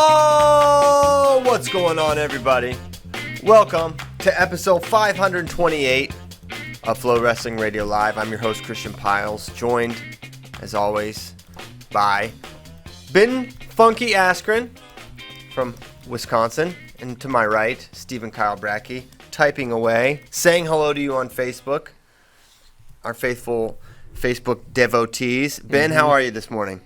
Oh, what's going on, everybody? Welcome to episode 528 of FloWrestling Radio Live. I'm your host, Christian Piles, joined, as always, by Ben Funky Askren from Wisconsin, and to my right, Stephen Kyle Brackey, typing away, saying hello to you on Facebook, our faithful Facebook devotees. Ben, how are you this morning?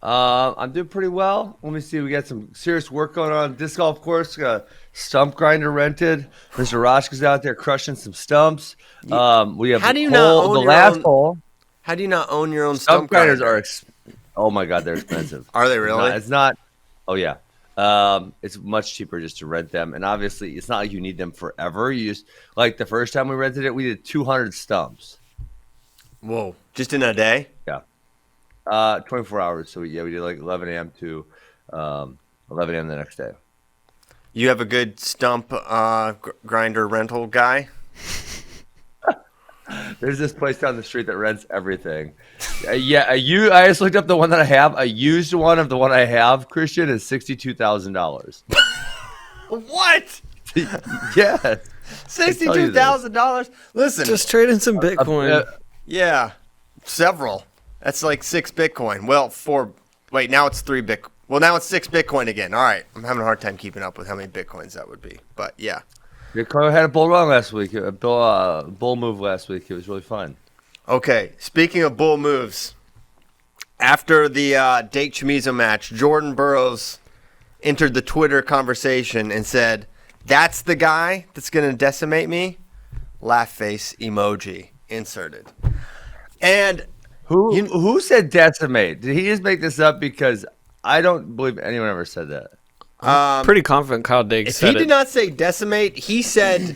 I'm doing pretty well. Let me see. We got some serious work going on. Disc golf course, got a stump grinder rented. Mr. Roshka's out there crushing some stumps. We have How do you not own the your last own, hole. How do you not own your own Stump grinders grinder? Oh my God, they're expensive. Are they really? It's not. Oh yeah. It's much cheaper just to rent them, and obviously it's not like you need them forever. You just like the first time we rented it, we did 200 stumps. Whoa! Just in a day? Yeah. 24 hours. So yeah, we did like 11 a.m. to 11 a.m. the next day. You have a good stump grinder rental guy? There's this place down the street that rents everything. I just looked up the one that I have. A used one of the one I have, Christian, is $62,000. What? Yeah. $62,000? Listen. Just trade in some Bitcoin. Yeah. Several. That's like 6 Bitcoin. Well, now it's 3 Bitcoin. Well, now it's 6 Bitcoin again. All right. I'm having a hard time keeping up with how many Bitcoins that would be. But yeah. Bitcoin had a bull run last week. A bull move last week. It was really fun. Okay. Speaking of bull moves, after the Dake Chamizo match, Jordan Burroughs entered the Twitter conversation and said, "That's the guy that's going to decimate me?" Laugh face emoji inserted. And who said decimate? Did he just make this up? Because I don't believe anyone ever said that. I'm pretty confident Kyle Dake said it. If he did not say decimate, he said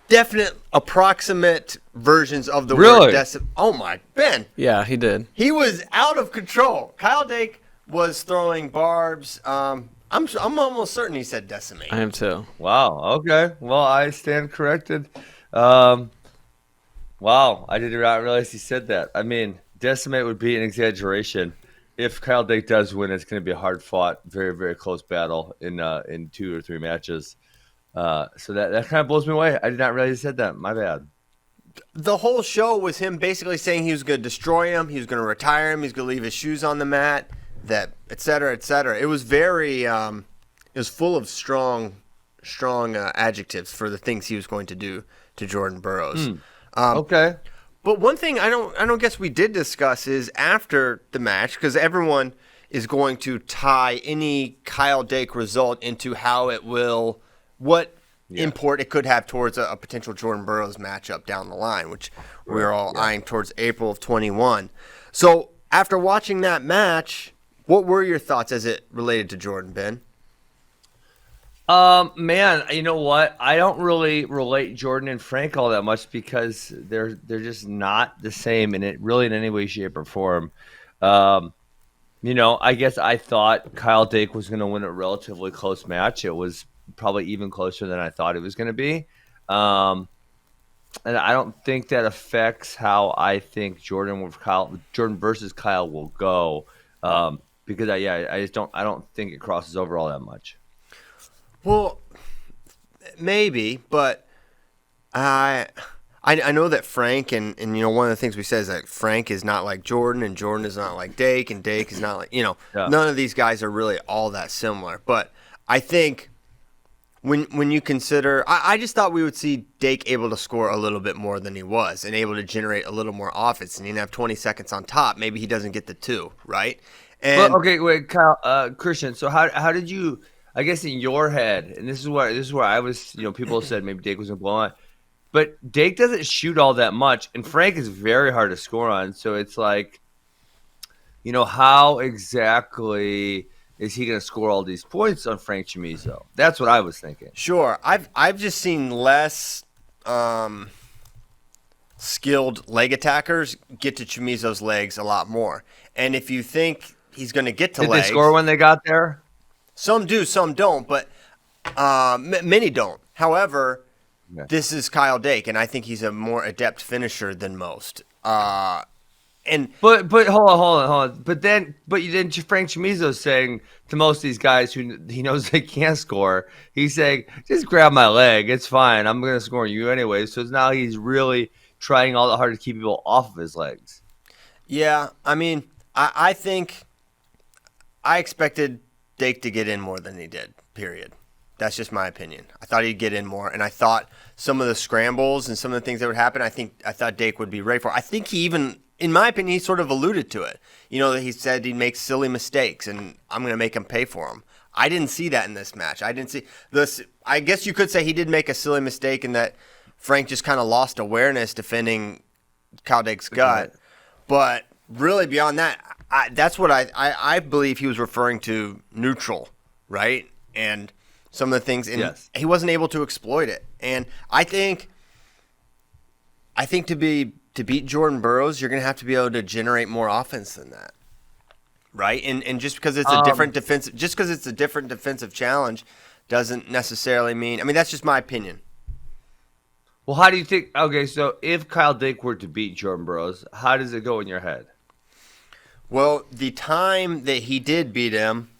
definite approximate versions of the word decimate. Oh my, Ben. Yeah, he did. He was out of control. Kyle Dake was throwing barbs. I'm almost certain he said decimate. I am too. Wow. Okay. Well, I stand corrected. Wow. I did not realize he said that. I mean, decimate would be an exaggeration. If Kyle Dake does win, it's going to be a hard-fought, very, very close battle in 2 or 3 matches. So that kind of blows me away. I did not realize he said that. My bad. The whole show was him basically saying he was going to destroy him, he was going to retire him, he's going to leave his shoes on the mat, that et cetera, et cetera. It was very, it was full of strong adjectives for the things he was going to do to Jordan Burroughs. Okay. But one thing I don't guess we did discuss is after the match, because everyone is going to tie any Kyle Dake result into how it will, what import it could have towards a potential Jordan Burroughs matchup down the line, which we're all eyeing towards April of 21. So after watching that match, what were your thoughts as it related to Jordan, Ben? Man, you know what? I don't really relate Jordan and Frank all that much because they're just not the same in any way, shape, or form. I guess I thought Kyle Dake was going to win a relatively close match. It was probably even closer than I thought it was going to be. And I don't think that affects how I think Jordan versus Kyle will go. Because I don't think it crosses over all that much. Well, maybe, but I know that Frank and one of the things we said is that Frank is not like Jordan and Jordan is not like Dake and Dake is not like none of these guys are really all that similar. But I think when you consider, I just thought we would see Dake able to score a little bit more than he was and able to generate a little more offense, and he'd have 20 seconds on top. Maybe he doesn't get the 2, right? And okay, wait, Kyle, Christian. So how did you? I guess in your head, and this is where I was, people said maybe Dake was going to blow on. But Dake doesn't shoot all that much, and Frank is very hard to score on. So it's like, how exactly is he going to score all these points on Frank Chamizo? That's what I was thinking. Sure. I've just seen less skilled leg attackers get to Chamizo's legs a lot more. And if you think he's going to get to legs. Did they score when they got there? Some do, some don't, but many don't. However, this is Kyle Dake, and I think he's a more adept finisher than most. But hold on. But then Frank Chamizo's saying to most of these guys who he knows they can't score, he's saying, just grab my leg, it's fine, I'm gonna score you anyway. So now he's really trying all the hard to keep people off of his legs. Yeah, I mean, I think I expected Dake to get in more than he did. Period. That's just my opinion. I thought he'd get in more, and I thought some of the scrambles and some of the things that would happen, I thought Dake would be ready for. I think he even, in my opinion, he sort of alluded to it. You know, that he said he'd make silly mistakes, and I'm going to make him pay for them. I didn't see that in this match. I didn't see this. I guess you could say he did make a silly mistake in that Frank just kind of lost awareness defending Kyle Dake's gut. But really, beyond that, that's what I believe he was referring to neutral, right? And some of the things, and he wasn't able to exploit it. And I think to beat Jordan Burroughs, you're going to have to be able to generate more offense than that, right? And just because it's a different defensive challenge, doesn't necessarily mean. I mean, that's just my opinion. Well, how do you think? Okay, so if Kyle Dake were to beat Jordan Burroughs, how does it go in your head? Well, the time that he did beat him,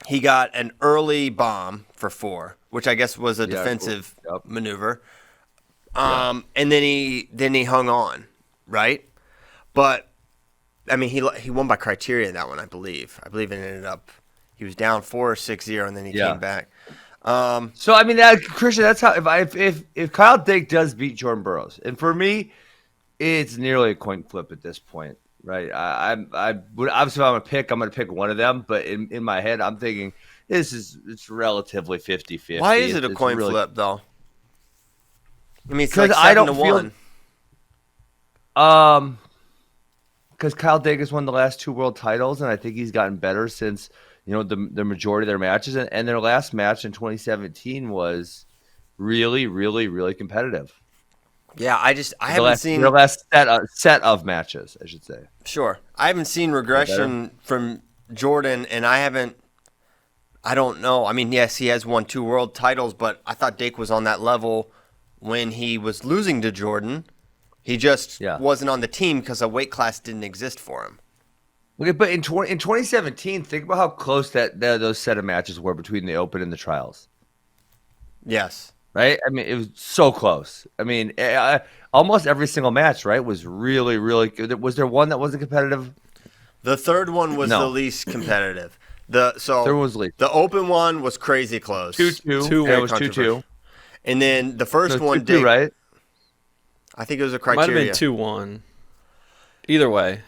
he got an early bomb for 4, which I guess was a defensive maneuver. And then he hung on, right? But I mean, he won by criteria in that one, I believe. I believe it ended up he was down 4 or 6-0, and then he came back. So I mean, Christian, that's how if Kyle Dake does beat Jordan Burroughs, and for me, it's nearly a coin flip at this point. Right, I would obviously if I'm gonna pick one of them, but in my head I'm thinking it's relatively 50-50. Why is it a coin flip though? I mean, it's because like 7-1. Because Kyle Dake has won the last 2 world titles, and I think he's gotten better since the majority of their matches, and their last match in 2017 was really, really, really competitive. Yeah, I haven't seen the last set of matches, I should say. Sure, I haven't seen regression from Jordan, and I don't know. I mean, yes, he has won 2 world titles, but I thought Dake was on that level when he was losing to Jordan. He just wasn't on the team because a weight class didn't exist for him. Okay, but in 2017, think about how close those set of matches were between the Open and the Trials. Yes. Right? I mean, it was so close. I mean, almost every single match, right, was really, really good. Was there one that wasn't competitive? The third one was the least competitive. Third was least. The Open one was crazy close. 2-2. It was 2-2. And then the first one, 2-2, right? I think it was a criteria. Might have been 2-1. Either way.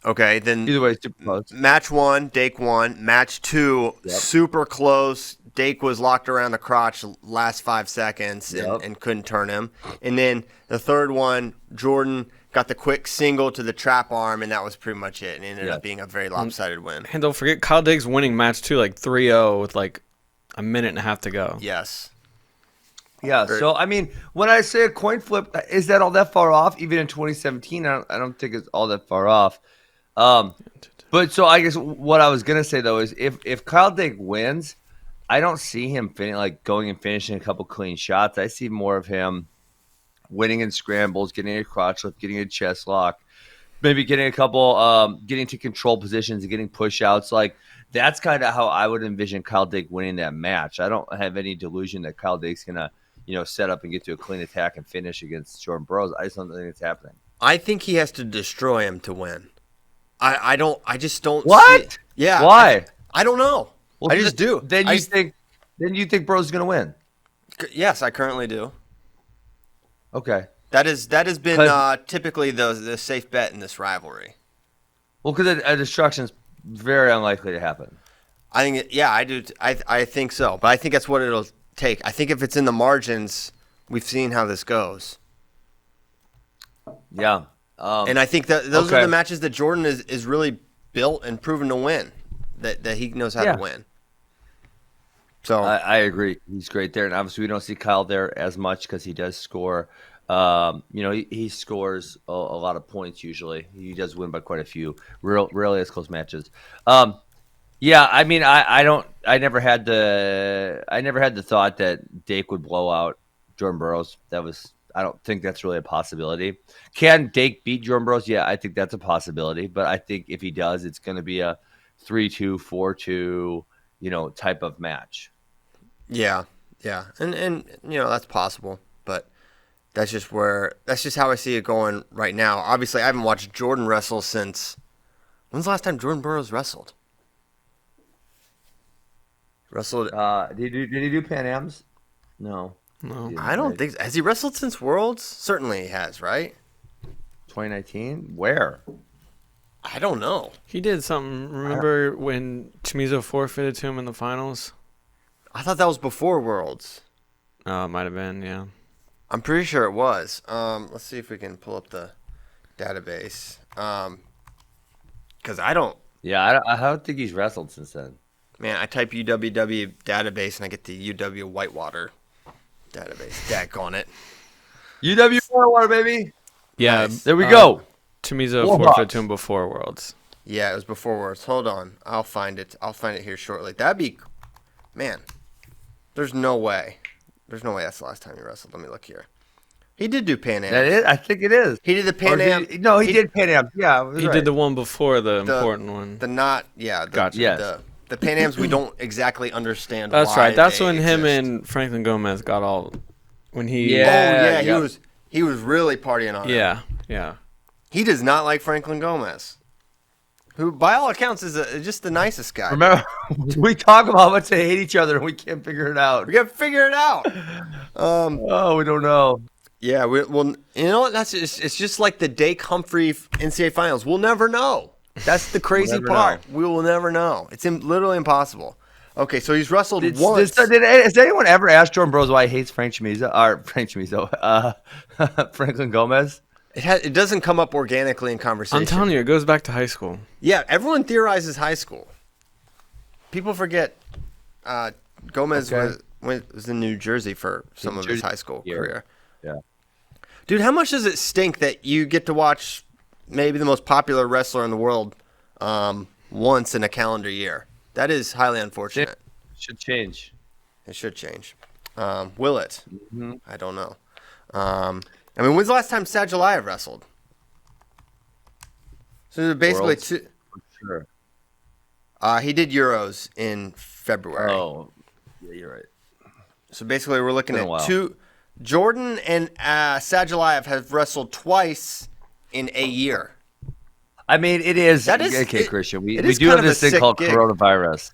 Okay, then either way, super close. Match 1, Dake won. Match 2, super close. Dake was locked around the crotch last 5 seconds and couldn't turn him. And then the third one, Jordan got the quick single to the trap arm, and that was pretty much it. And it ended up being a very lopsided win. And don't forget, Kyle Dake's winning match 2 like 3-0 with like a minute and a half to go. Yes. Yeah, so I mean, when I say a coin flip, is that all that far off? Even in 2017, I don't think it's all that far off. But so I guess what I was gonna say though is if Kyle Dake wins, I don't see him going and finishing a couple clean shots. I see more of him winning in scrambles, getting a crotch lift, getting a chest lock, maybe getting a couple, getting to control positions and getting push outs. Like that's kind of how I would envision Kyle Dake winning that match. I don't have any delusion that Kyle Dake's gonna set up and get to a clean attack and finish against Jordan Burroughs. I just don't think it's happening. I think he has to destroy him to win. I just don't. What? Yeah. Why? I don't know. Well, I just do. Then you think Burroughs is going to win? Yes, I currently do. Okay. That has been typically the safe bet in this rivalry. Well, because a destruction is very unlikely to happen. I think, I do. I think so, but I think that's what it'll take. I think if it's in the margins, we've seen how this goes. Yeah. And I think that those are the matches that Jordan is really built and proven to win, that he knows how to win. So I agree. He's great there. And obviously we don't see Kyle there as much because he does score. He scores a lot of points usually. He does win by quite a few. Rarely has close matches. I mean, I never had the thought that Dake would blow out Jordan Burroughs. That was I don't think that's really a possibility. Can Dake beat Jordan Burroughs? Yeah, I think that's a possibility. But I think if he does, it's going to be a 3-2, 4-2, type of match. Yeah, and that's possible, but that's just how I see it going right now. Obviously, I haven't watched Jordan wrestle since. When's the last time Jordan Burroughs wrestled? Wrestled. Did he do Pan Ams? No. I don't think so. Has he wrestled since Worlds? Certainly he has, right? 2019? Where? I don't know. He did something. Remember when Chamizo forfeited to him in the finals? I thought that was before Worlds. Oh, it might have been, yeah. I'm pretty sure it was. Let's see if we can pull up the database. Because I don't. Yeah, I don't think he's wrestled since then. Man, I type UWW database and I get the UW Whitewater database. Dak on it. UW Whitewater, baby. Yeah, Nice. There we go. Chamizo Warhawks. forfeited to him before Worlds. Yeah, it was before Worlds. Hold on. I'll find it here shortly. That'd be. Man, there's no way. There's no way that's the last time he wrestled. Let me look here. He did do Pan Am. That is? I think it is. He did the Pan Am. No, he did Pan Am. Yeah, He did the one before the important one. Gotcha. The Pan Ams we don't exactly understand. That's why right. That's they when him exist. and Franklin Gomez got all. When he. Yeah. He was really partying on it. Yeah. He does not like Franklin Gomez, who by all accounts is just the nicest guy. Remember, we talk about how much they hate each other and we can't figure it out. We got to figure it out. We don't know. Yeah, well, you know what? It's just like the Dake Humphrey NCAA finals. We'll never know. That's the crazy We'll never part. We will never know. It's literally impossible. Okay, so he's wrestled once. Has anyone ever asked Jordan Burroughs why he hates Franklin Gomez? It doesn't come up organically in conversation. I'm telling you, it goes back to high school. Yeah, everyone theorizes high school. People forget Gomez was in New Jersey for some of his high school career. Yeah. Dude, how much does it stink that you get to watch maybe the most popular wrestler in the world once in a calendar year? That is highly unfortunate. It should change. It should change. Will it? Mm-hmm. I don't know. I mean, when's the last time Sajalayev wrestled? So basically, Sure. he did Euros in February. Oh, yeah, you're right. So basically, we're looking Been a at while. two. Jordan and Sajalayev have wrestled twice in a year. I mean, it is. Okay, Christian. We it is do kind have of this a thing sick called gig. coronavirus.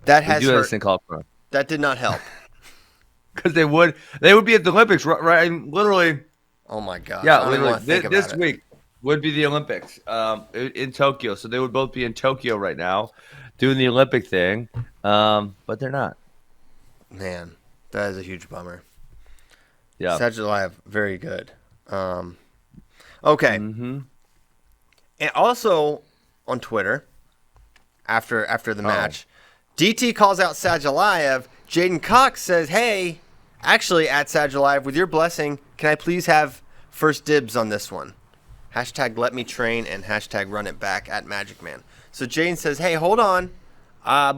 That We has do have hurt. this thing called corona. That did not help. Because they would be at the Olympics, right? Literally. Oh my god! Yeah, I don't even literally. wanna think about This it. week would be the Olympics in Tokyo. So they would both be in Tokyo right now doing the Olympic thing. But they're not. Man, that is a huge bummer. Yeah. Sajalayev, very good. Okay. Mm-hmm. And also on Twitter, after the Oh. match, DT calls out Sajalayev. Jaden Cox says, "Hey, actually, at Sajalayev, with your blessing, can I please have first dibs on this one? Hashtag let me train and hashtag run it back at Magic Man." So Jaden says, "Hey, hold on.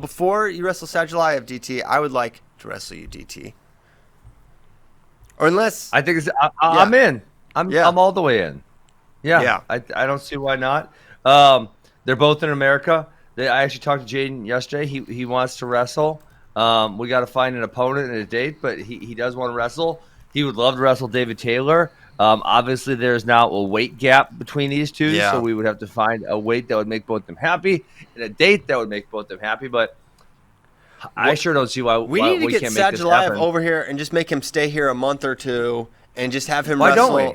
Before you wrestle Sajalayev, DT, I would like to wrestle you, DT. Or unless I think I'm in. I'm all the way in. Yeah. Yeah. I don't see why not. They're both in America. I actually talked to Jaden yesterday. He wants to wrestle. We got to find an opponent and a date, but he does want to wrestle. He would love to wrestle David Taylor. Obviously, there's now a weight gap between these two, Yeah. so we would have to find a weight that would make both them happy and a date that would make both them happy. But I sure don't see why we need to get can't make this Sajalayev happen. over here and just make him stay here a month or two and just have him Why wrestle. don't we?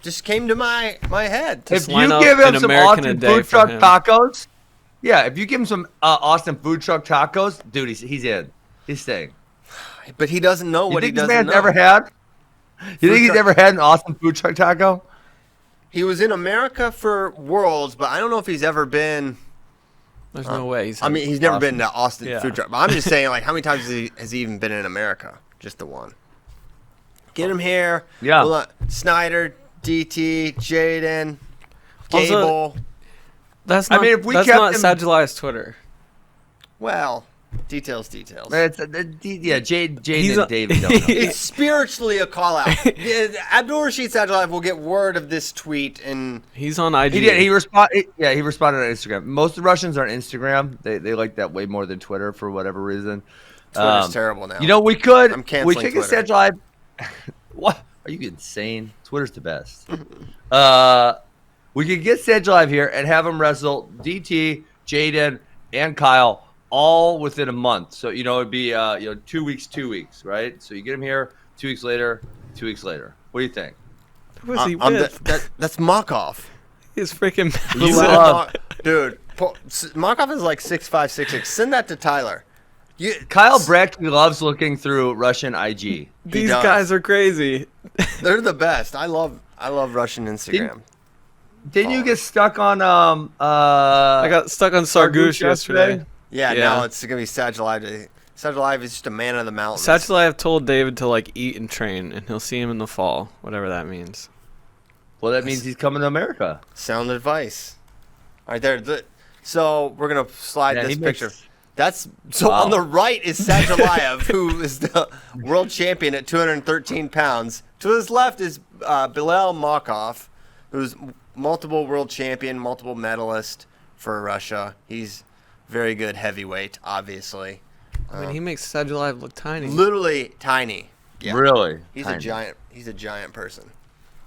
Just came to my head. If you line up give him an some American a Austin day food for truck him. tacos, yeah. If you give him some Austin food truck tacos, dude, he's in. He's staying. But he doesn't know You what he think this doesn't man's know. ever had? You think he's truck- ever had an Austin food truck taco? He was in America for Worlds, but I don't know if he's ever been. There's no way. He's never been to Austin Yeah. food truck. But I'm just saying, like, how many times has he even been in America? Just the one. Get him here. Yeah. We'll, Snyder, DT, Jaden, Also- Gable. That's I not. mean, if we that's kept not him- Sajalayev's Twitter. Well, Details. Jade He's and a- David don't know. It's spiritually a call out. Abdul Rashid Sajalayev will get word of this tweet, and He's on IG. He did. He responded. Yeah, he responded on Instagram. Most of the Russians are on Instagram. They like that way more than Twitter for whatever reason. Twitter's terrible now. You know, we could. I'm canceling We could get Twitter. Sajalayev. What? Are you insane? Twitter's the best. We could get Sajalayev here and have him wrestle DT, Jaden, and Kyle all within a month. So it'd be 2 weeks, right? So you get him here, 2 weeks later, 2 weeks later. What do you think? Who is he I'm with? that's Makov. He's freaking You massive. love- Dude, Makov is like 6'5", 6'6". Send that to Tyler. Kyle Brackey loves looking through Russian IG. These does. guys are crazy. They're the best. I love Russian Instagram. Didn't you get stuck on I got stuck on Sargush yesterday. Yeah, Yeah. now it's gonna be Sajalayev. Sajalayev is just a man of the mountains. Sajalayev told David to like eat and train, and he'll see him in the fall, whatever that means. Well, that means he's coming to America. Sound advice. All right, there. So we're gonna slide Yeah, this he makes- picture. That's so Wow. on the right is Sajalayev, who is the world champion at 213 pounds. To his left is Bilal Makov, who's multiple world champion, multiple medalist for Russia. He's very good heavyweight, obviously. I mean, he makes Sajalayev look tiny. Literally tiny. Yeah. Really? He's Tiny. a giant. He's a giant person.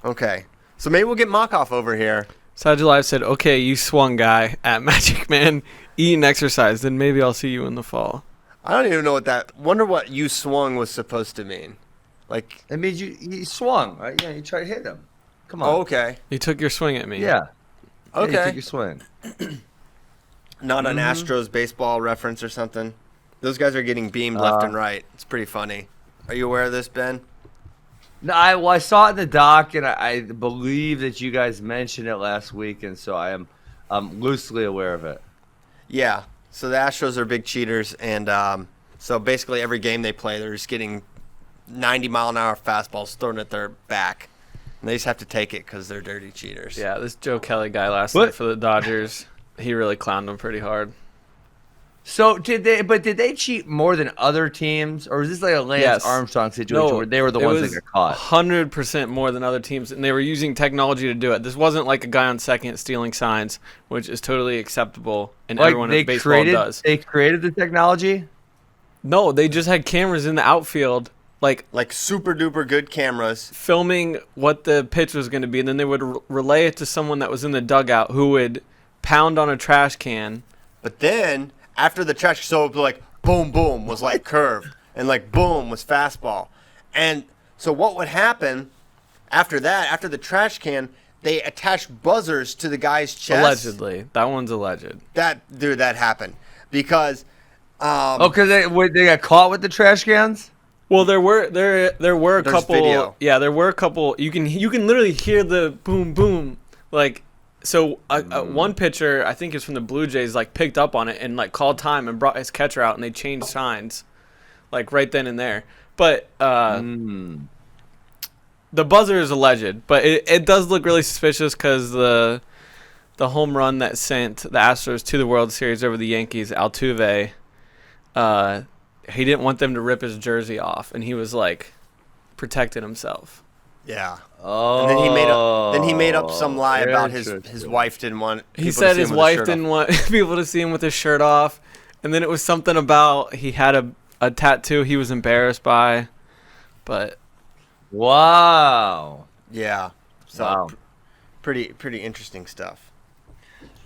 Okay, so maybe we'll get Makov over here. Sajalayev said, "Okay, you swung guy at Magic Man, eat and exercise. Then maybe I'll see you in the fall." I don't even know what that. Wonder what you swung was supposed to mean. Like, That means you swung, right? Yeah, you tried to hit him. Come on. oh, okay, You took your swing at me. Yeah. Yeah, you okay. took your swing. Not an Astros baseball reference or something. Those guys are getting beamed left and right. It's pretty funny. Are you aware of this, Ben? No, I saw it in the doc, and I believe that you guys mentioned it last week, and so I'm loosely aware of it. Yeah. So the Astros are big cheaters, and so basically every game they play, they're just getting 90-mile-an-hour fastballs thrown at their back, and they just have to take it because they're dirty cheaters. Yeah, this Joe Kelly guy last What? night for the Dodgers, he really clowned him pretty hard. So did they cheat more than other teams, or is this like a Lance Yes. Armstrong situation where they were the ones that got caught? 100% more than other teams, and they were using technology to do it. This wasn't like a guy on second stealing signs, which is totally acceptable, and everyone in baseball does. They created the technology. No, they just had cameras in the outfield, like super duper good cameras. filming what the pitch was going to be, and then they would relay it to someone that was in the dugout who would pound on a trash can. But then after the trash, so like boom boom was like curve, and like boom was fastball, and so what would happen after that? After the trash can, they attached buzzers to the guy's chest. Allegedly, that one's alleged. That happened because. Because they got caught with the trash cans. Well, there were a There's couple. video. Yeah, there were a couple. You can literally hear the boom boom. Like, so one pitcher, I think it's from the Blue Jays, like picked up on it and like called time and brought his catcher out, and they changed signs, like right then and there. But the buzzer is alleged, but it does look really suspicious because the home run that sent the Astros to the World Series over the Yankees, Altuve. He didn't want them to rip his jersey off, and he was like protecting himself. Yeah. Oh. And then he made up some lie about his wife didn't want. He people to said see his him with wife shirt didn't off. want people to see him with his shirt off, and then it was something about he had a tattoo he was embarrassed by, but Wow. Yeah. So Wow. pretty interesting stuff.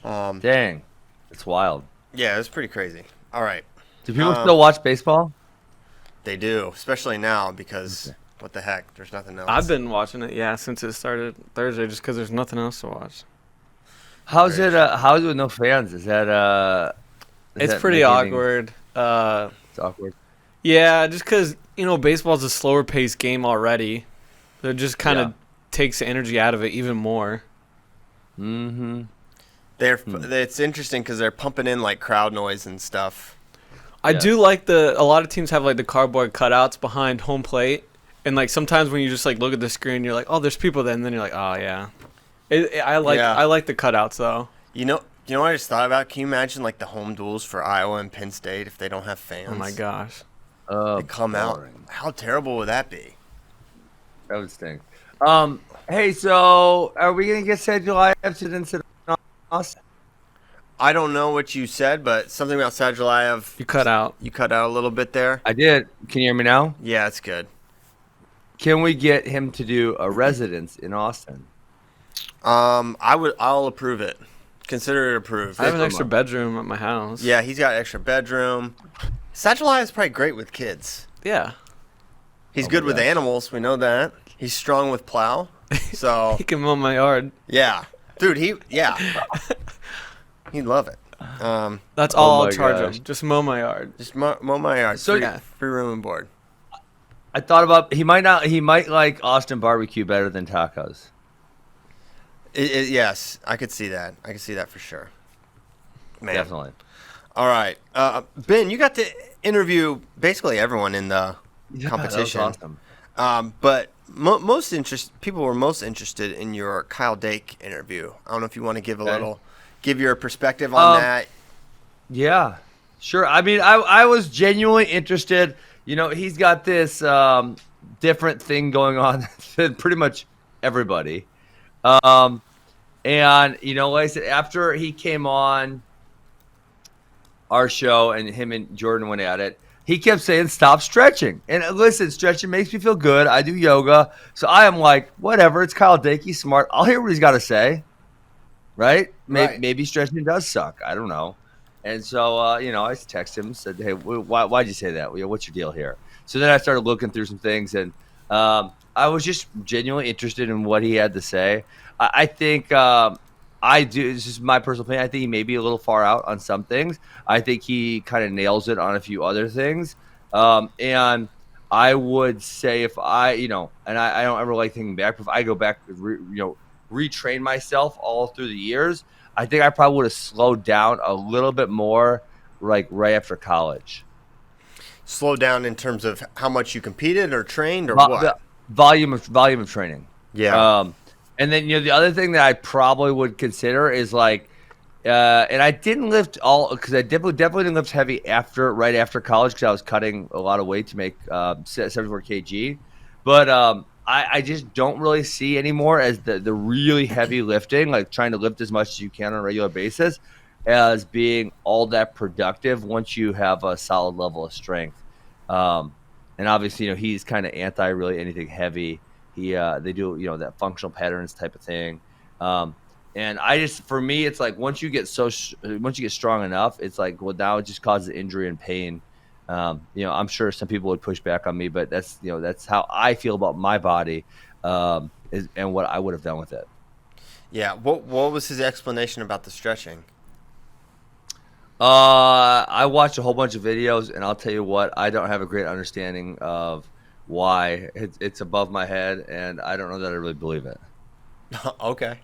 Dang. It's wild. Yeah, it's pretty crazy. All right. Do people still watch baseball? They do, especially now because what the heck? There's nothing else. I've been watching it since it started Thursday just because there's nothing else to watch. How's it with no fans? Is that It's pretty awkward. It's awkward. Yeah, just because baseball's a slower paced game already. It just kind of takes the energy out of it even more. Mm-hmm. It's interesting because they're pumping in like crowd noise and stuff. I do like a lot of teams have like the cardboard cutouts behind home plate, and like sometimes when you just like look at the screen, you're like, oh, there's people there, and then you're like, oh yeah. I like the cutouts though. You know what I just thought about? Can you imagine like the home duels for Iowa and Penn State if they don't have fans? Oh my gosh. They come out. How terrible would that be? That would stink. Hey, so are we gonna get said July incidents in Austin? I don't know what you said, but something about Sadulayev. You cut out. You cut out a little bit there. I did. Can you hear me now? Yeah, it's good. Can we get him to do a residence in Austin? I'll approve it. Consider it approved. I have an extra bedroom at my house. Yeah, he's got an extra bedroom. Sadulayev is probably great with kids. Yeah. He's good with animals. We know that. He's strong with plow. So He can mow my yard. yeah, dude. He'd love it. That's all my I'll charge gosh. him. Just mow my yard. Just mow my yard. So- free room and board. I thought about he might like Austin barbecue better than tacos. Yes, I could see that. I could see that for sure. Man. Definitely. All right, Ben, you got to interview basically everyone in the competition. That was awesome. But people were most interested in your Kyle Dake interview. I don't know if you want to give your perspective on that. Yeah, sure. I mean, I was genuinely interested. You know, he's got this different thing going on than pretty much everybody. And, you know, like I said, after he came on our show and him and Jordan went at it, he kept saying, stop stretching. And listen, stretching makes me feel good. I do yoga. So I am like, whatever. It's Kyle Dake. He's smart. I'll hear what he's got to say. Right? Maybe stretching does suck. I don't know. And so, you know, I texted him and said, hey, why'd you say that? What's your deal here? So then I started looking through some things, and I was just genuinely interested in what he had to say. I think this is my personal opinion. I think he may be a little far out on some things. I think he kind of nails it on a few other things. And I would say if I don't ever like thinking back, but if I go back, retrain myself all through the years, I think I probably would have slowed down a little bit more, like right after college. Slow down in terms of how much you competed or trained or what? The volume of training. Yeah. And then, the other thing that I probably would consider is like, and I didn't lift all, because I definitely didn't lift heavy right after college, because I was cutting a lot of weight to make 74 kg. But I just don't really see anymore as the really heavy lifting, like trying to lift as much as you can on a regular basis, as being all that productive once you have a solid level of strength. And obviously, he's kind of anti really anything heavy. They do, that functional patterns type of thing. And for me, it's like once you get strong enough, it's like, well, now it just causes injury and pain. I'm sure some people would push back on me, but that's how I feel about my body, and what I would have done with it. Yeah. What was his explanation about the stretching? I watched a whole bunch of videos, and I'll tell you what, I don't have a great understanding of why. It's above my head, and I don't know that I really believe it. Okay.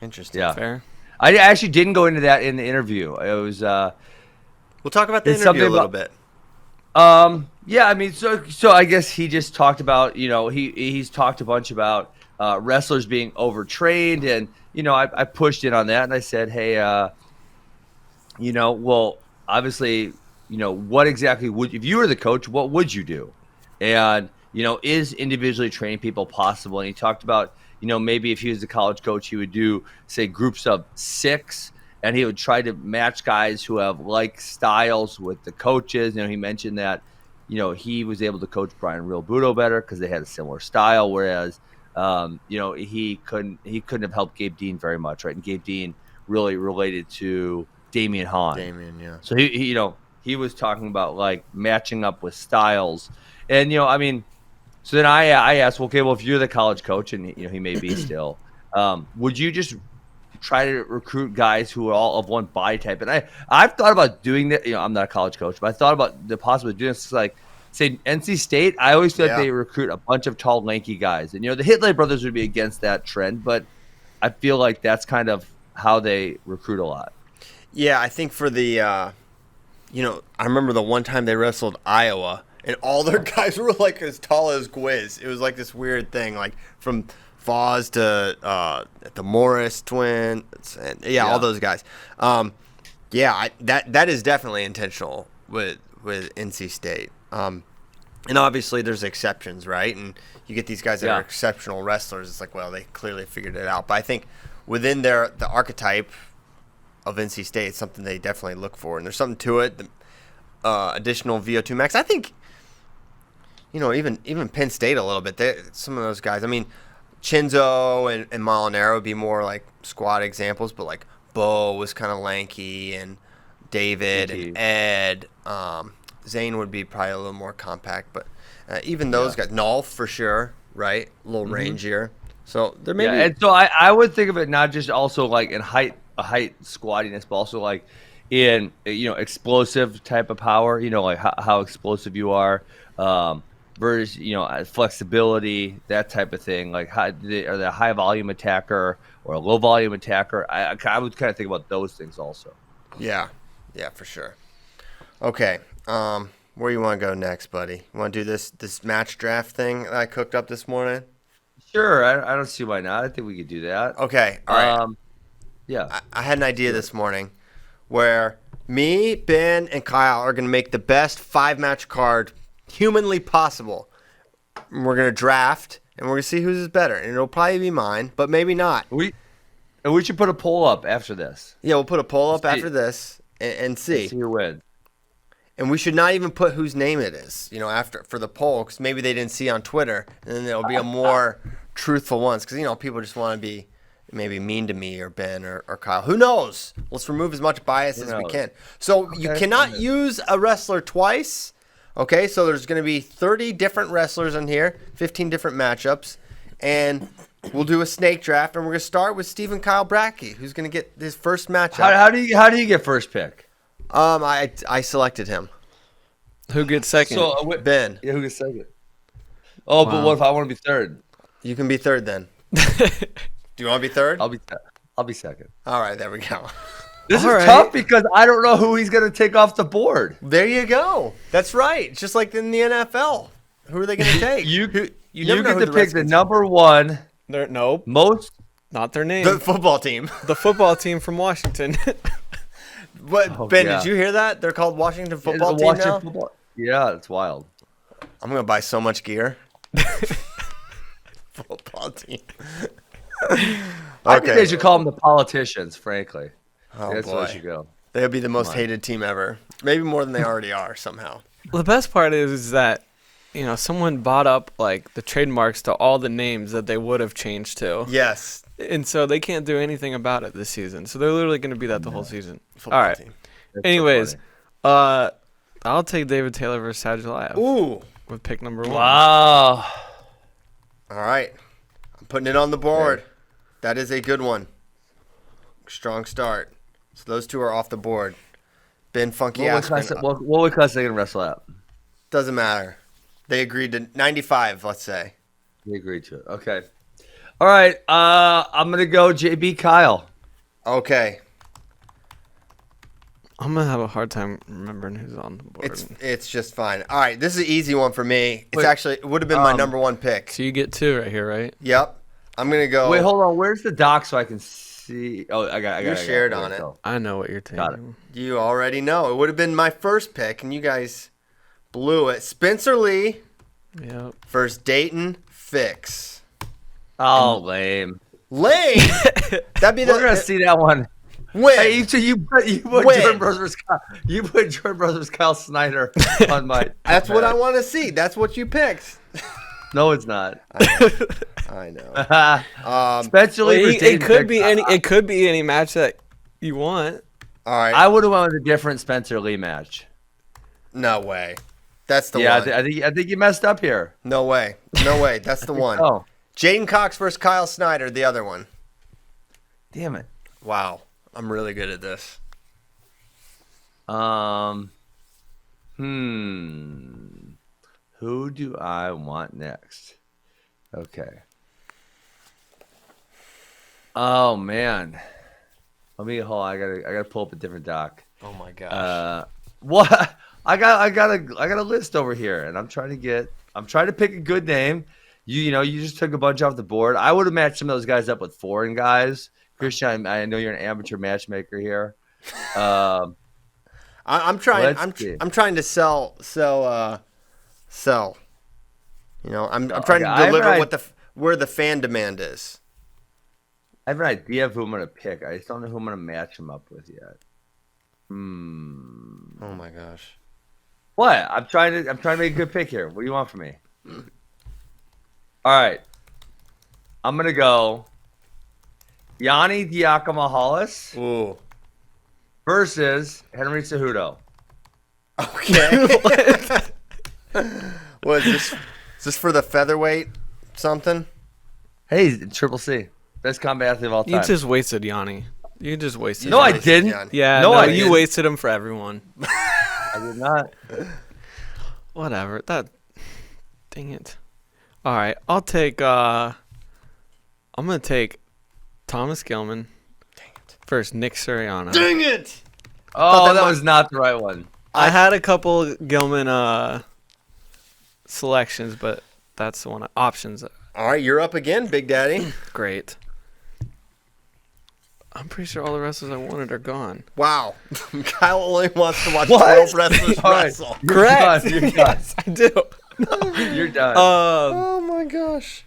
Interesting. Yeah. Fair. I actually didn't go into that in the interview. It was we'll talk about the interview a little bit. Yeah, I mean, so I guess he just talked about, he's talked a bunch about wrestlers being overtrained, and I pushed in on that, and I said, hey, well, obviously, what exactly if you were the coach, what would you do? And is individually training people possible? And he talked about, maybe if he was the college coach, he would do, say, groups of 6, and he would try to match guys who have like styles with the coaches. He mentioned that, he was able to coach Brian Real Budo better because they had a similar style, whereas, he couldn't have helped Gabe Dean very much, right? And Gabe Dean really related to Damian Hahn. Yeah. So he was talking about like matching up with styles, and so then I asked, okay, well, if you're the college coach, and he may be still, would you just try to recruit guys who are all of one body type? And I've thought about doing that. I'm not a college coach, but I thought about the possibility of doing this. Like, say, NC State, I always feel like they recruit a bunch of tall, lanky guys, and the Hitler brothers would be against that trend, but I feel like that's kind of how they recruit a lot. Yeah, I think for the, I remember the one time they wrestled Iowa, and all their guys were like as tall as Gwiz. It was like this weird thing, like from Foz to the Morris twins, and all those guys. That is definitely intentional with NC State. And obviously there's exceptions, right? And you get these guys that are exceptional wrestlers. It's like, well, they clearly figured it out. But I think within the archetype of NC State, it's something they definitely look for. And there's something to it. The additional VO2 max. I think, even Penn State a little bit. Some of those guys. I mean, Chinzo and Molinaro would be more like squad examples, but like Bo was kind of lanky, and David and Ed. Zane would be probably a little more compact, but even those guys, Nolf for sure, right? A little rangier. So there may be. And so I would think of it not just also like in height squattiness, but also like in explosive type of power. Like how explosive you are, versus flexibility, that type of thing. Like are they a high volume attacker or a low volume attacker? I would kind of think about those things also. Yeah, for sure. Okay. Where you want to go next, buddy? You want to do this match draft thing that I cooked up this morning? Sure, I don't see why not. I think we could do that. Okay, all right. Yeah. I had an idea this morning where me, Ben, and Kyle are going to make the best 5-match card humanly possible. We're going to draft, and we're going to see whose is better. And it'll probably be mine, but maybe not. We should put a poll up after this. Yeah, we'll put a poll up after this and see. See who wins. And we should not even put whose name it is, after for the poll, because maybe they didn't see on Twitter, and then there'll be a more truthful ones, because people just want to be maybe mean to me or Ben or Kyle. Who knows? Let's remove as much bias as we can. So you cannot use a wrestler twice. Okay, so there's going to be 30 different wrestlers in here, 15 different matchups, and we'll do a snake draft, and we're going to start with Stephen Kyle Brackey, who's going to get his first matchup. How do you get first pick? I selected him. Who gets second? So Ben. Yeah, who gets second? Oh, wow. But what if I want to be third? You can be third then. Do you want to be third? I'll be second. All right, there we go. This is tough because I don't know who he's going to take off the board. There you go. That's right. Just like in the NFL. Who are they going to take? You get to pick the number one. Nope. Most. Not their name. The football team. The football team from Washington. What, Ben, did you hear that? They're called Washington Football Team now? Yeah, it's wild. I'm going to buy so much gear. Football team. I think they should call them the politicians, frankly. Oh, that's boy. where they should go. They would be the most hated team ever. Maybe more than they already are somehow. The best part is that, someone bought up, like, the trademarks to all the names that they would have changed to. Yes. And so they can't do anything about it this season. So they're literally going to be that the whole season. Football all right. team. Anyways, I'll take David Taylor versus Sadulayev. Ooh. With pick number 1. Wow. All right. I'm putting it on the board. Okay. That is a good one. Strong start. So those two are off the board. Ben Funky Askren. What would class they going to wrestle at? Doesn't matter. They agreed to 95, let's say. They agreed to it. Okay. All right. I'm going to go JB Kyle. Okay. I'm going to have a hard time remembering who's on the board. It's just fine. All right. This is an easy one for me. It would have been my number 1 pick. So you get 2 right here, right? Yep. I'm going to go. Wait, hold on. Where's the doc so I can see? Oh, I got You shared on it. I know what you're taking. Got it. You already know. It would have been my first pick, and you guys blew it. Spencer Lee versus Dayton Fix. Oh, lame. Lame? That'd be We're going to see that one. Win. Hey, you put Jordan Brothers Kyle Snyder on my. That's what I want to see. That's what you picked. No, it's not. I know. Spencer Lee. It could be any match that you want. All right. I would have went with a different Spencer Lee match. No way. That's the one. Yeah, I think you messed up here. No way. That's the one. Oh. Jaden Cox versus Kyle Snyder, the other one. Damn it. Wow. I'm really good at this. Who do I want next? Okay. Oh man. Hold on, I gotta pull up a different doc. Oh my gosh. What? I got a list over here, and I'm trying to pick a good name. You just took a bunch off the board. I would have matched some of those guys up with foreign guys. Christian, I know you're an amateur matchmaker here. I'm trying. Let's I'm trying to sell. I'm trying to okay, deliver where the fan demand is. I have an idea of who I'm gonna pick. I just don't know who I'm gonna match him up with yet. Oh my gosh. What? I'm trying to make a good pick here. What do you want from me? All right. I'm gonna go Yanni Diakomahalis Ooh. versus Henry Cejudo. Okay. What is this? Is this for the featherweight something? Hey, Triple C, best combat athlete of all time. You just wasted Yanni. You just wasted. No, him. I didn't. Yeah, No, no, I you didn't. wasted him for everyone. I did not. Whatever. Dang it. All right, I'll take. I'm gonna take Thomas Gilman versus Nick Suriano. Dang it! Oh, that was not the right one. I had a couple Gilman selections, but that's the one. Options. All right, you're up again, Big Daddy. Great. I'm pretty sure all the wrestlers I wanted are gone. Wow. Kyle only wants to watch What? 12 wrestlers All right. wrestle. You're Correct. done. You're done. Yes, I do. You're done. Oh my gosh.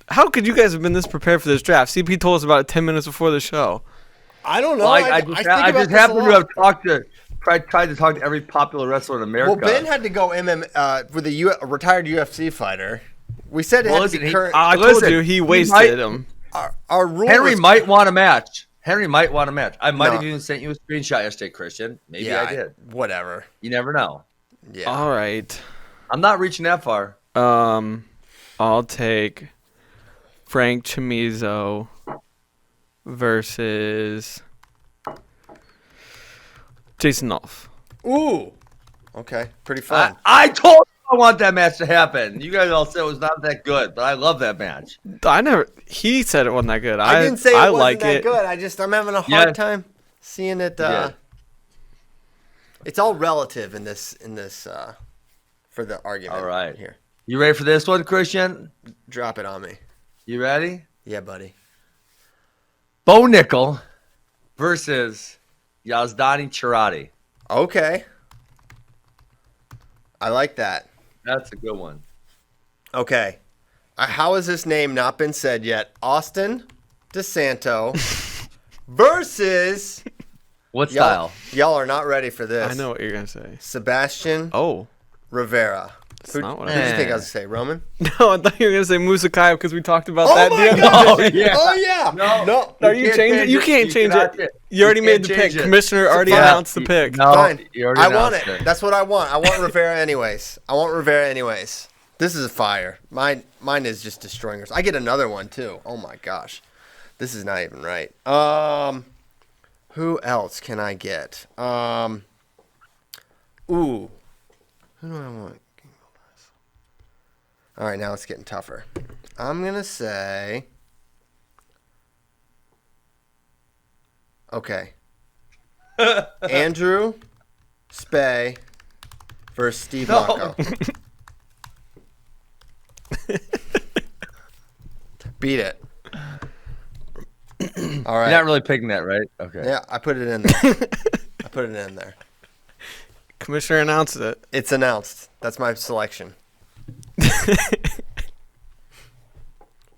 How could you guys have been this prepared for this draft? CP told us about it 10 minutes before the show. I don't know. Well, I think just about this a happen to lot. have tried to talk to every popular wrestler in America. Well, Ben had to go with a retired UFC fighter. We said it had to be current. I told you he wasted him. Our rule Henry was, might want a match. I might No. have even sent you a screenshot yesterday, Christian. Maybe yeah, I did. Whatever. You never know. Yeah. All right. I'm not reaching that far. I'll take Frank Chamizo versus Jason Nolf. Ooh. Okay. Pretty fun. I told you I want that match to happen. You guys all said it was not that good, but I love that match. He said it wasn't that good. I didn't say it wasn't like that it. good. I'm having a hard time seeing it. It's all relative in this for the argument. All right. Here. You ready for this one, Christian? Drop it on me. You ready? Yeah, buddy. Bo Nickel versus Yazdani Charati. Okay. I like that. That's a good one. Okay. How has this name not been said yet? Austin DeSanto versus... What style? Y'all are not ready for this. I know what you're going to say. Sebastian Oh. Rivera. That's not what Who did you I think I was going to say? Roman? No, I thought you were going to say Musakayev because we talked about that the other God. day. yeah. Oh, yeah. No. No. Are you changing it? You can't change it. You already made the pick. Commissioner already Fine. announced the pick. No, Fine. you already I want announced it. That's what I want. I want Rivera anyways. This is a fire. Mine is just destroying us. I get another one, too. Oh, my gosh. This is not even right. Who else can I get? Ooh. Who do I want? All right, now it's getting tougher. I'm going to say... Okay. Andrew Spey versus Steve Mocco. Beat it. All right. You're not really picking that, right? Okay. Yeah, I put it in there. Commissioner announced it. It's announced. That's my selection.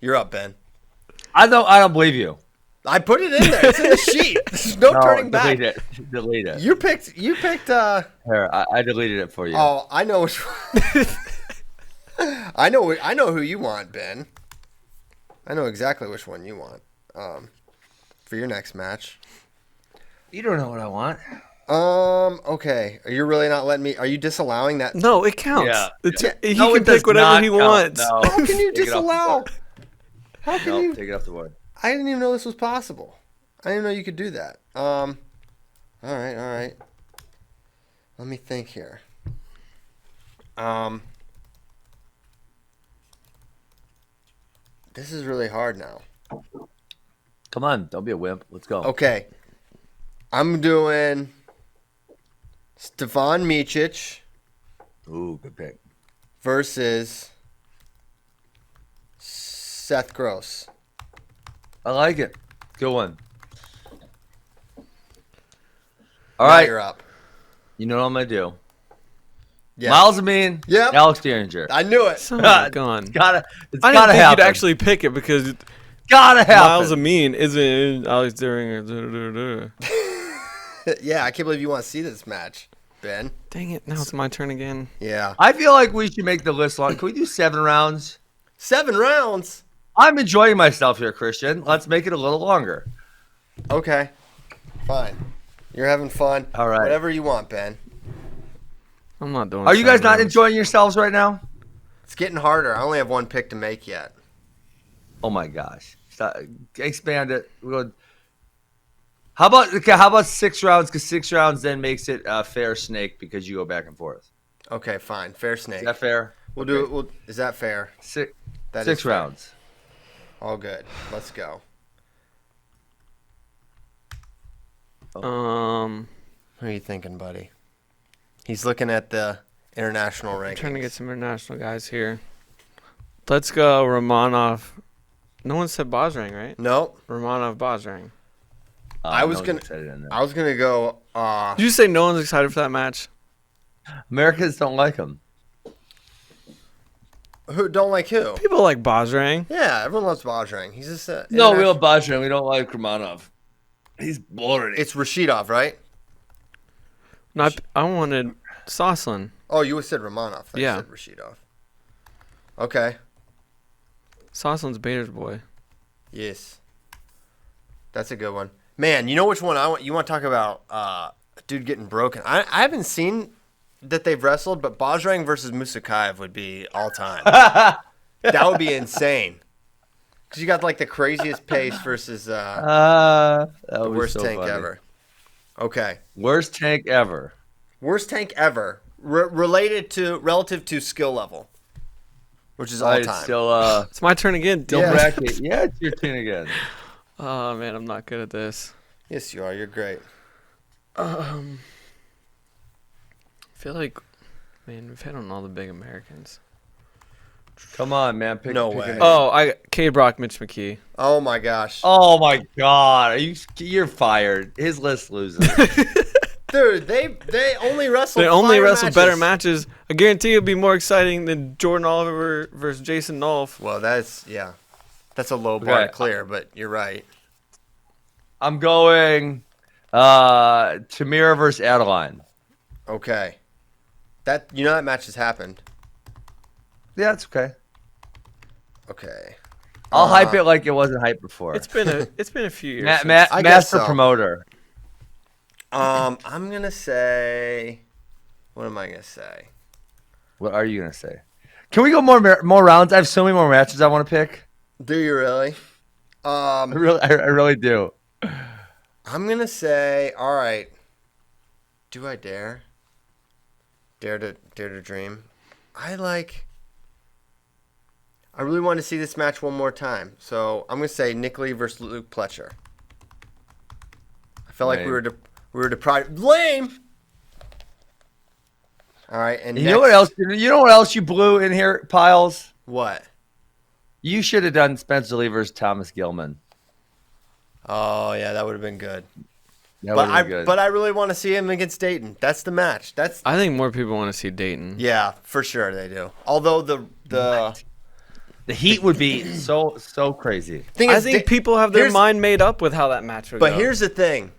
You're up, Ben. I don't believe you. I put it in there. It's in the sheet. There's no turning back. Delete it. You picked Here, I deleted it for you. Oh, I know which one. I know who you want, Ben. I know exactly which one you want. For your next match. You don't know what I want. Okay. Are you really not letting me? Are you disallowing that? No, it counts. Yeah. He No, can it does pick whatever not he count. wants. No. How can you Take it off the disallow? board. How can No, you? take it off the board. I didn't even know this was possible. I didn't know you could do that. All right. Let me think here. This is really hard now. Come on, don't be a wimp. Let's go. Okay. I'm doing Stefan Micic Ooh, good pick. versus Seth Gross. I like it. Good one. All Now right. you're up. You know what I'm going to do? Yeah. Miles Amin, Yep. Alex Derringer. I knew it. Son of a gun. It's gotta I didn't happen. think you'd actually pick it because Gotta happen. Miles Amin isn't Alex Derringer. Yeah, I can't believe you want to see this match, Ben. Dang it! Now it's my turn again. Yeah. I feel like we should make the list long. Can we do 7 rounds? 7 rounds. I'm enjoying myself here, Christian. Let's make it a little longer. Okay. Fine. You're having fun. All right. Whatever you want, Ben. I'm not doing. Are you guys 7 not rounds. enjoying yourselves right now? It's getting harder. I only have 1 pick to make yet. Oh my gosh! Stop. Expand it. We'll go. How about 6 rounds? Because 6 rounds then makes it a fair snake because you go back and forth. Okay, fine. Fair snake. Is that fair? We'll do it. Is that fair? Six That is fair. rounds. All good. Let's go. Um, What are you thinking, buddy? He's looking at the international rankings. I'm trying to get some international guys here. Let's go Romanov. No one said Bajrang, right? Nope. Romanov Bajrang. I was gonna go. Did you say no one's excited for that match? Americans don't like him. Who don't like who? People like Bajrang. Yeah, everyone loves Bajrang. He's just No, we love Bajrang. We don't like Romanov. He's boring. It's Rashidov, right? I wanted Soslin. Oh, you said Romanov. I Yeah. said Rashidov. Okay. Soslin's Bader's boy. Yes. That's a good one. Man, you know which one I want? You want to talk about dude getting broken? I haven't seen that they've wrestled, but Bajrang versus Musakaev would be all time. That would be insane. Because you got like the craziest pace versus that the would be worst so tank funny. ever. Okay. Worst tank ever. Worst tank ever. Relative to skill level. Which is all Alright, time. still It's my turn again. still Yeah. bracket. Yeah, it's your turn again. Oh man, I'm not good at this. Yes, you are. You're great. I feel like, man, we've hit on all the big Americans. Come on, man. Pick No pick way. a name. Oh, Cade Brock, Mitch McKee. Oh my gosh. Oh my God! You're fired. His list loses. Dude, they only wrestle. They only fire wrestle matches. better matches. I guarantee it'll be more exciting than Jordan Oliver versus Jason Nolf. Well, that's a low bar to Okay. clear, but you're right. I'm going Tamira versus Adeline. Okay. That match has happened. Yeah, it's okay. Okay. I'll hype it like it wasn't hyped before. It's been a few years. Matt, since- Matt, I guess master so. promoter. I'm gonna say. What am I gonna say? What are you gonna say? Can we go more rounds? I have so many more matches I want to pick. Do you really? I really do. I'm gonna say. All right. Do I dare? Dare to dream. I really want to see this match one more time, so I'm gonna say Nick Lee versus Luke Pletcher. I felt like we Lame. were deprived. Lame. All right, and You know what else? You know what else you blew in here, Piles? What? You should have done Spencer Lee versus Thomas Gilman. Oh yeah, that would have been good. That would have been good. But I really want to see him against Dayton. That's the match. I think more people want to see Dayton. Yeah, for sure they do. Although the Heat would be so crazy. thing I is, think people have their here's- mind made up with how that match would But go. here's the thing.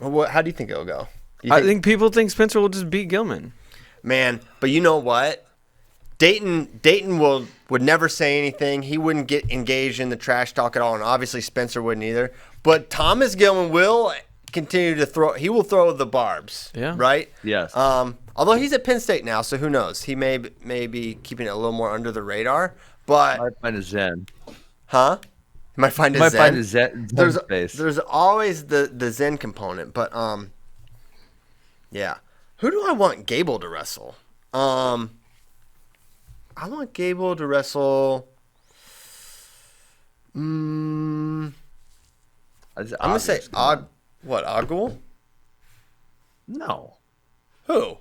How do you think it'll go? I think people think Spencer will just beat Gilman. Man, but you know what? Dayton would never say anything. He wouldn't get engaged in the trash talk at all, and obviously Spencer wouldn't either. But Thomas Gilman will continue to throw. He will throw the barbs. Yeah. Right. Yes. Although he's at Penn State now, so who knows? He may be keeping it a little more under the radar. But Might find a Zen. huh? You might find a Might Zen. find a Zen space. There's always the Zen component, but yeah. Who do I want Gable to wrestle? I want Gable to wrestle. I'm gonna say Ogul. No. Who?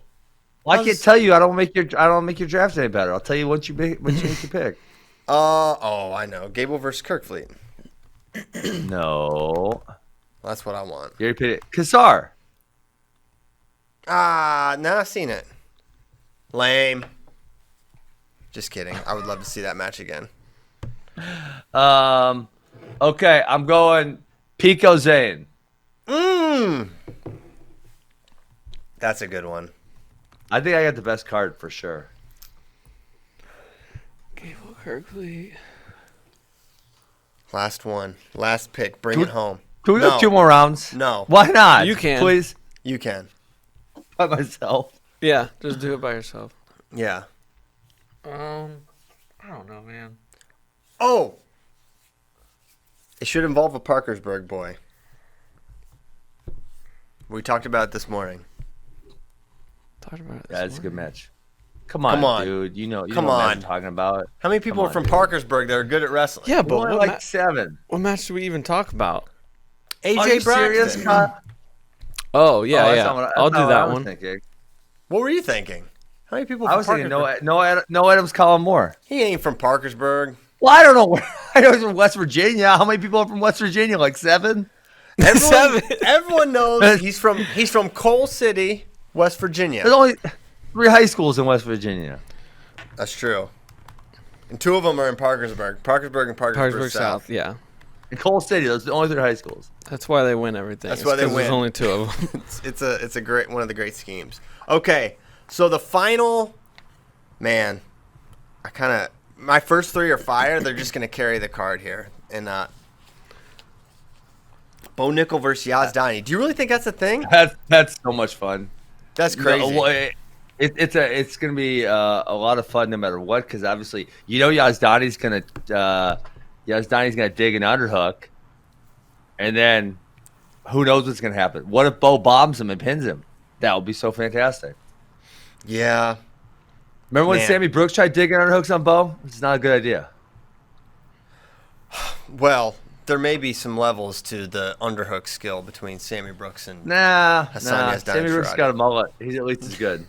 Well, I can't tell you. I don't make your draft any better. I'll tell you once you make your pick. I know. Gable versus Kirkfleet. No. That's what I want. You already picked it. Kassar. No, I've seen it. Lame. Just kidding. I would love to see that match again. Okay, I'm going Pico Zane. That's a good one. I think I got the best card for sure. Gable Kirkfleet. Last one. Last pick. Bring it home. Can we go 2 more rounds? No. Why not? You can. Please. You can. By myself. Yeah, just do it by yourself. Yeah. I don't know, man. Oh! It should involve a Parkersburg boy. We talked about it this morning. Talked about it. Yeah, it's a good match. Come on, dude. You know what I'm talking about. How many people are from Parkersburg that are good at wrestling? Yeah, but Only like 7. What match do we even talk about? AJ serious, Braxton. Scott? Oh, yeah, that's yeah. not what I'll do what I that was one. thinking. What were you thinking? How many people I from was thinking Parkersburg? no Adams, Colin Moore. He ain't from Parkersburg. Well, I don't know where. I know he's from West Virginia. How many people are from West Virginia? Like 7? Everyone knows he's from Coal City, West Virginia. There's only 3 high schools in West Virginia. That's true. And 2 of them are in Parkersburg. Parkersburg and Parkersburg South. Yeah. In Coal City, those are the only 3 high schools. That's why they win everything. That's why they win. There's only 2 of them. It's a great one of the great schemes. Okay, so the final, man, my first 3 are fire. They're just gonna carry the card here, and Bo Nickel versus Yazdani. Do you really think that's a thing? That's so much fun. That's crazy. No, it's gonna be a lot of fun no matter what, because obviously Yazdani's gonna dig an underhook, and then who knows what's gonna happen? What if Bo bombs him and pins him? That would be so fantastic. Yeah. Remember when Sammy Brooks tried digging underhooks on Bo? It's not a good idea. Well, there may be some levels to the underhook skill between Sammy Brooks and Hassan Yazdani. Sammy Brooks got a mullet. He's at least as good.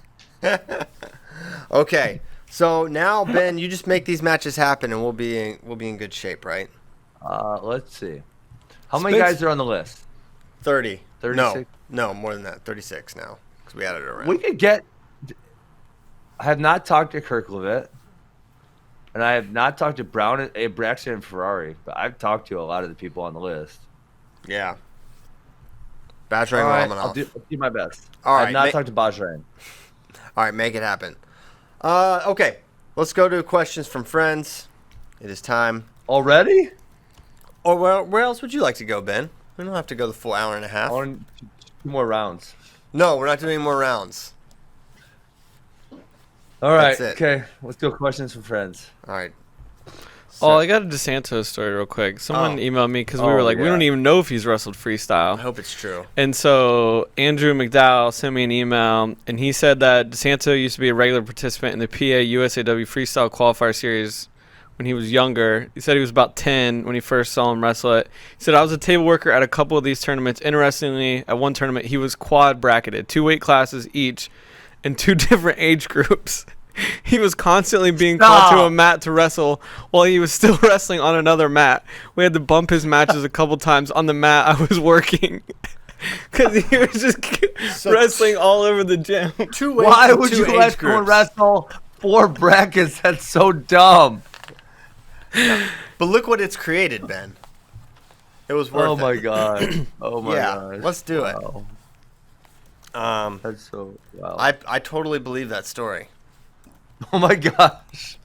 Okay, so now Ben, you just make these matches happen, and we'll be in good shape, right? Let's see. How many guys are on the list? 30. 36? No, more than that. 36 now, because we added it around. We could get. I have not talked to Kirk Levitt, and I have not talked to Braxton and Ferrari, but I've talked to a lot of the people on the list. Yeah. Bajrang All right, Romanov. I'll do my best. All right, I have not talked to Bajrang. All right, make it happen. Okay, let's go to questions from friends. It is time. Already? Or where else would you like to go, Ben? We don't have to go the full hour and a half. I want 2 more rounds. No, we're not doing any more rounds. All right. That's it. Okay. Let's go questions from friends. All right. Oh, I got a DeSantos story real quick. Someone emailed me because we were like, we don't even know if he's wrestled freestyle. I hope it's true. And so Andrew McDowell sent me an email, and he said that DeSanto used to be a regular participant in the PA USAW Freestyle Qualifier Series when he was younger. He said he was about 10 when he first saw him wrestle it. He said, I was a table worker at a couple of these tournaments. Interestingly, at one tournament, he was quad bracketed, 2 weight classes each, in 2 different age groups. He was constantly being called to a mat to wrestle while he was still wrestling on another mat. We had to bump his matches a couple times on the mat I was working because he was just wrestling all over the gym. Why would you let someone wrestle 4 brackets? That's so dumb. But look what it's created, Ben. It was worth it. Oh my god. Oh my god. Let's do it. That's so wow. I totally believe that story. Oh my gosh!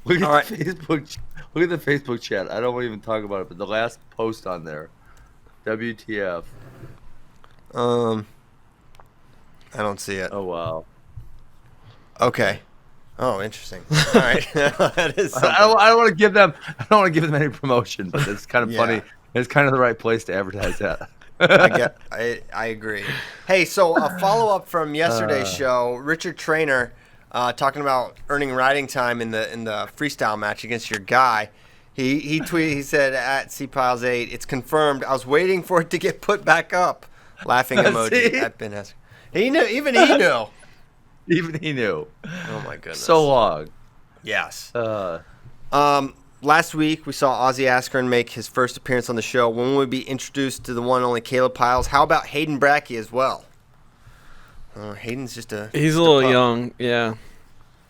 Look at the Facebook. Look at the Facebook chat. I don't want to even talk about it, but the last post on there, WTF? I don't see it. Oh wow. Okay. Oh, interesting. All right. That is something. I don't want to give them. I don't want to give them any promotion, but it's kind of funny. It's kind of the right place to advertise that. I agree. Hey, so a follow up from yesterday's show, Richard Trainer. Talking about earning riding time in the freestyle match against your guy. He tweeted, he said at CPiles8, it's confirmed. I was waiting for it to get put back up. Laughing emoji at Ben Hester. He knew. Even he knew. Even he knew. Oh my goodness. So long. Yes. Uh, Last week we saw Ozzy Askren make his first appearance on the show. When will we be introduced to the one and only Caleb Piles? How about Hayden Brackey as well? Hayden's just a. He's just a little pup. young. Yeah.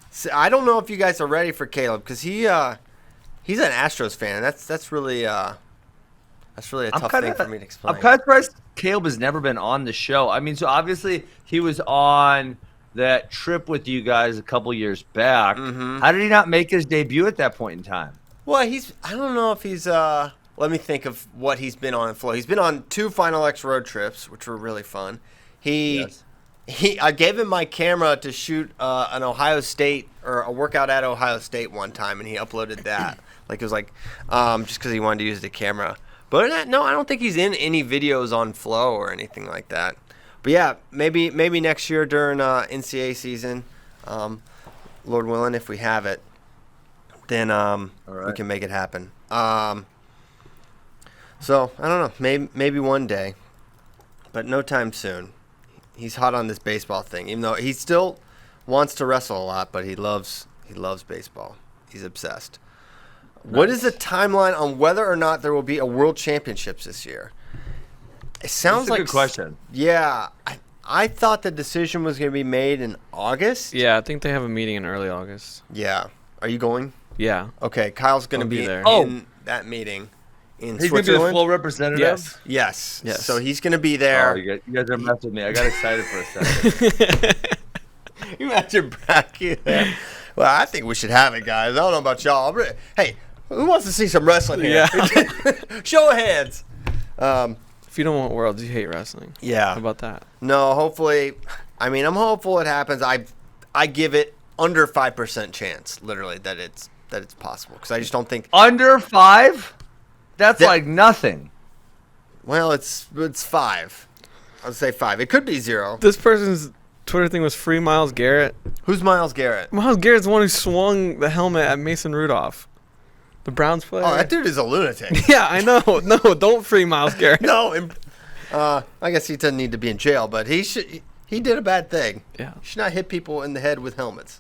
So, I don't know if you guys are ready for Caleb because he's an Astros fan. That's really a tough thing for me to explain. I'm kind of surprised Caleb has never been on the show. I mean, so obviously he was on that trip with you guys a couple years back. Mm-hmm. How did he not make his debut at that point in time? Well, I don't know if he's. Let me think of what he's been on in Flow. He's been on 2 Final X road trips, which were really fun. I gave him my camera to shoot an Ohio State or a workout at Ohio State one time, and he uploaded that. Like it was like just because he wanted to use the camera. But no, I don't think he's in any videos on Flow or anything like that. But yeah, maybe next year during NCAA season, Lord willing, if we have it, then we can make it happen. So I don't know, maybe one day, but no time soon. He's hot on this baseball thing, even though he still wants to wrestle a lot, but he loves baseball. He's obsessed. Nice. What is the timeline on whether or not there will be a World Championships this year? It sounds That's a like good question. Yeah, I thought the decision was going to be made in August. Yeah, I think they have a meeting in early August. Yeah. Are you going? Yeah. Okay, Kyle's going to I'll be be there. in that meeting in He's going to be Switzerland. the Flow representative? Yes. Yes. So he's going to be there. Oh, you guys are messing with me. I got excited for a second. You imagine Bracky there. Well, I think we should have it, guys. I don't know about y'all. Hey, who wants to see some wrestling here? Yeah. Show of hands. If you don't want worlds, you hate wrestling. Yeah. How about that? No, hopefully. I mean, I'm hopeful it happens. I give it under 5% chance, literally, that it's possible because I just don't think Under 5? That's like nothing. Well, it's 5. I'd say 5. It could be 0. This person's Twitter thing was free Myles Garrett. Who's Myles Garrett? Myles Garrett's the one who swung the helmet at Mason Rudolph, the Browns player. Oh, that dude is a lunatic. Yeah, I know. No, don't free Myles Garrett. No, I guess he doesn't need to be in jail, but he did a bad thing. Yeah. He should not hit people in the head with helmets.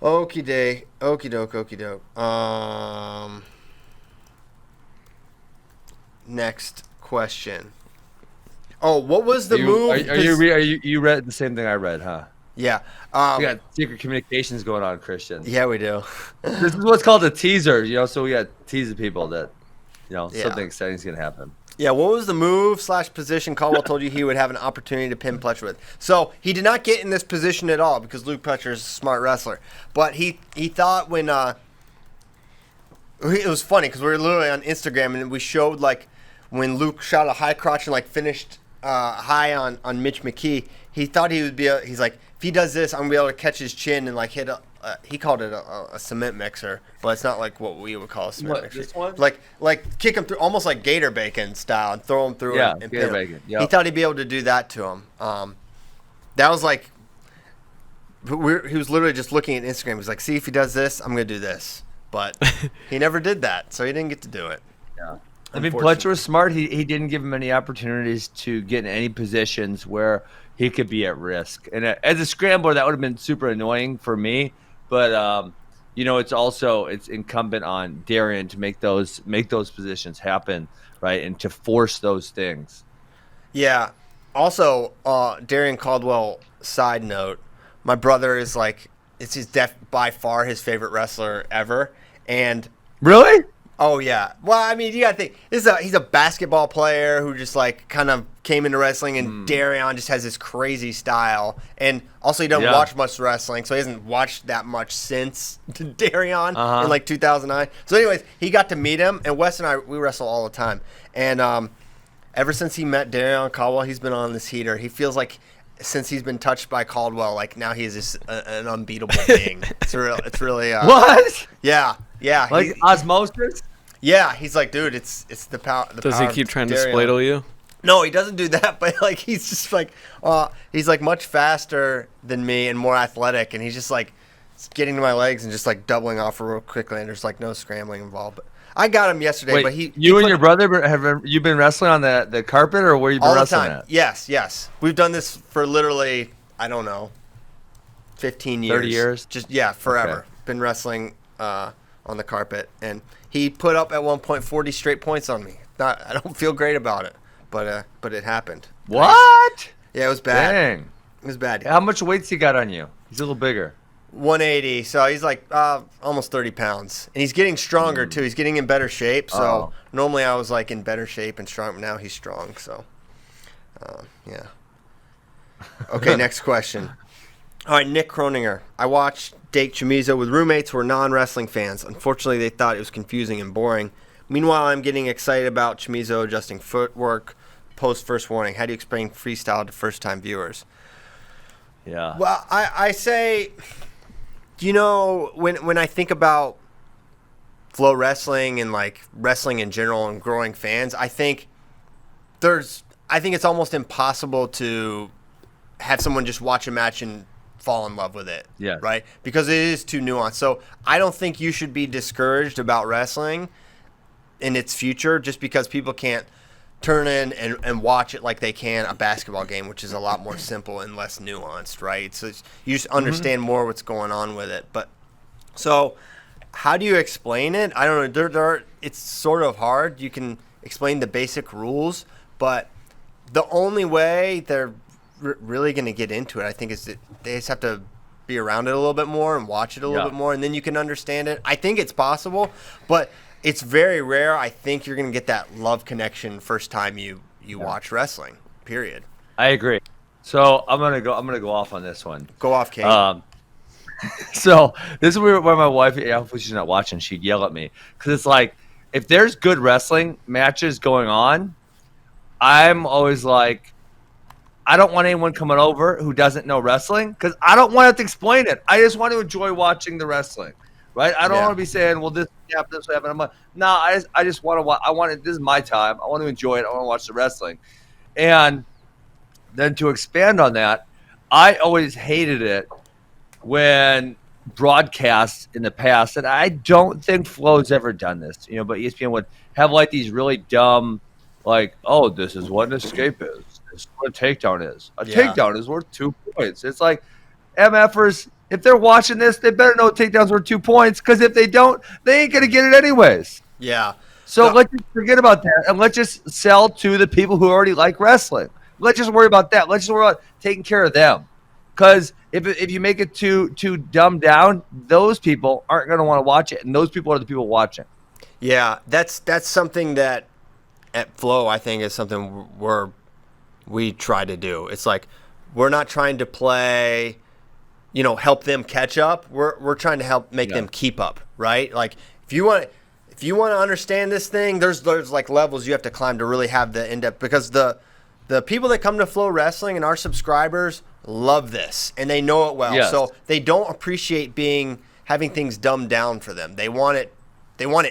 Okie doke. Next question. Oh, what was the move? You read the same thing I read, huh? Yeah. We got secret communications going on, Christian. Yeah, we do. This is what's called a teaser, so we got teasing people that, Yeah. something exciting is going to happen. Yeah, what was the move/position Caldwell told you he would have an opportunity to pin Pletcher with? So he did not get in this position at all because Luke Pletcher is a smart wrestler. But he thought when it was funny because we were literally on Instagram and we showed like when Luke shot a high crotch and like finished high on Mitch McKee. He thought he would be he's like, if he does this, I'm gonna be able to catch his chin and like hit he called it a cement mixer, but it's not like what we would call a cement mixer. This one? Like kick him through, almost like gator bacon style, and throw him through. Yeah, and gator pin him. bacon. Yep. He thought he'd be able to do that to him. That was like, he was literally just looking at Instagram. He's like, see if he does this, I'm gonna do this. But he never did that, so he didn't get to do it. Yeah. I mean, Pletcher was smart. He didn't give him any opportunities to get in any positions where he could be at risk. And as a scrambler, that would have been super annoying for me. But it's incumbent on Darian to make those positions happen, right, and to force those things. Yeah. Also, Darian Caldwell. Side note: my brother is like, it's by far his favorite wrestler ever, and really. Oh yeah. Well, I mean, you gotta think. He's a basketball player who just like kind of came into wrestling, and Darian just has this crazy style. And also, he doesn't watch much wrestling, so he hasn't watched that much since Darian in like 2009. So, anyways, he got to meet him, and Wes and we wrestle all the time. And ever since he met Darian Caldwell, he's been on this heater. He feels like since he's been touched by Caldwell, like now he is just an unbeatable being. It's really. What? Yeah. Like osmosis? Yeah, he's like, dude, it's the power. Does he keep trying to spladle you? No, he doesn't do that, but like he's just like, he's like much faster than me and more athletic, and he's just like getting to my legs and just like doubling off real quickly, and there's like no scrambling involved. But I got him yesterday. Wait, but you and your brother have you been wrestling on the carpet, or where you been all the wrestling time. at? Yes. We've done this for literally, I don't know, 15 years. 30 years? Just forever. Okay. Been wrestling on the carpet, and he put up at one point 40 straight points on me. I don't feel great about it, but it happened. What? Yeah, it was bad. Dang. It was bad. How much weight's he got on you? He's a little bigger. 180, so he's like almost 30 pounds, and he's getting stronger too. He's getting in better shape. So normally I was like in better shape and strong, but now he's strong. So yeah. Okay, next question. All right, Nick Croninger. I watched Dake Chamizo with roommates who were non-wrestling fans. Unfortunately, they thought it was confusing and boring. Meanwhile, I'm getting excited about Chamizo adjusting footwork post first warning. How do you explain freestyle to first-time viewers? Yeah. Well, I say, when I think about FloWrestling and like wrestling in general and growing fans, I think it's almost impossible to have someone just watch a match and fall in love with it. Yeah. Right? Because it is too nuanced. So I don't think you should be discouraged about wrestling in its future just because people can't turn in and watch it like they can a basketball game, which is a lot more simple and less nuanced, right? So you just understand more what's going on with it. But so how do you explain it? I don't know. It's sort of hard. You can explain the basic rules, but the only way they're really going to get into it, I think, is that they just have to be around it a little bit more and watch it a little bit more, and then you can understand it. I think it's possible, but it's very rare. I think you're going to get that love connection first time you watch wrestling, period. I agree. So I'm gonna go off on this one. Go off, Kate. So this is where my wife, hopefully she's not watching, she'd yell at me. Because it's like, if there's good wrestling matches going on, I'm always like, I don't want anyone coming over who doesn't know wrestling, because I don't want to have to explain it. I just want to enjoy watching the wrestling, right? I don't want to be saying, well, this happened, this happened. I'm like, no, I just want to watch. This is my time. I want to enjoy it. I want to watch the wrestling. And then to expand on that, I always hated it when broadcasts in the past, and I don't think Flo's ever done this, but ESPN would have like these really dumb, like, oh, this is what an escape is. This is what a takedown is. A takedown is worth 2 points. It's like, MFers, if they're watching this, they better know takedowns worth 2 points, because if they don't, they ain't going to get it anyways. Yeah. So let's just forget about that, and let's just sell to the people who already like wrestling. Let's just worry about that. Let's just worry about taking care of them. Because if you make it too dumbed down, those people aren't going to want to watch it, and those people are the people watching. Yeah, that's something that at Flow, I think, is something we try to do. It's like, we're not trying to play, help them catch up. We're trying to help make them keep up, right? Like, if you want to understand this thing, there's like levels you have to climb to really have the in-depth, because the people that come to Flow Wrestling and our subscribers love this, and they know it well. Yes. So they don't appreciate having things dumbed down for them. They want it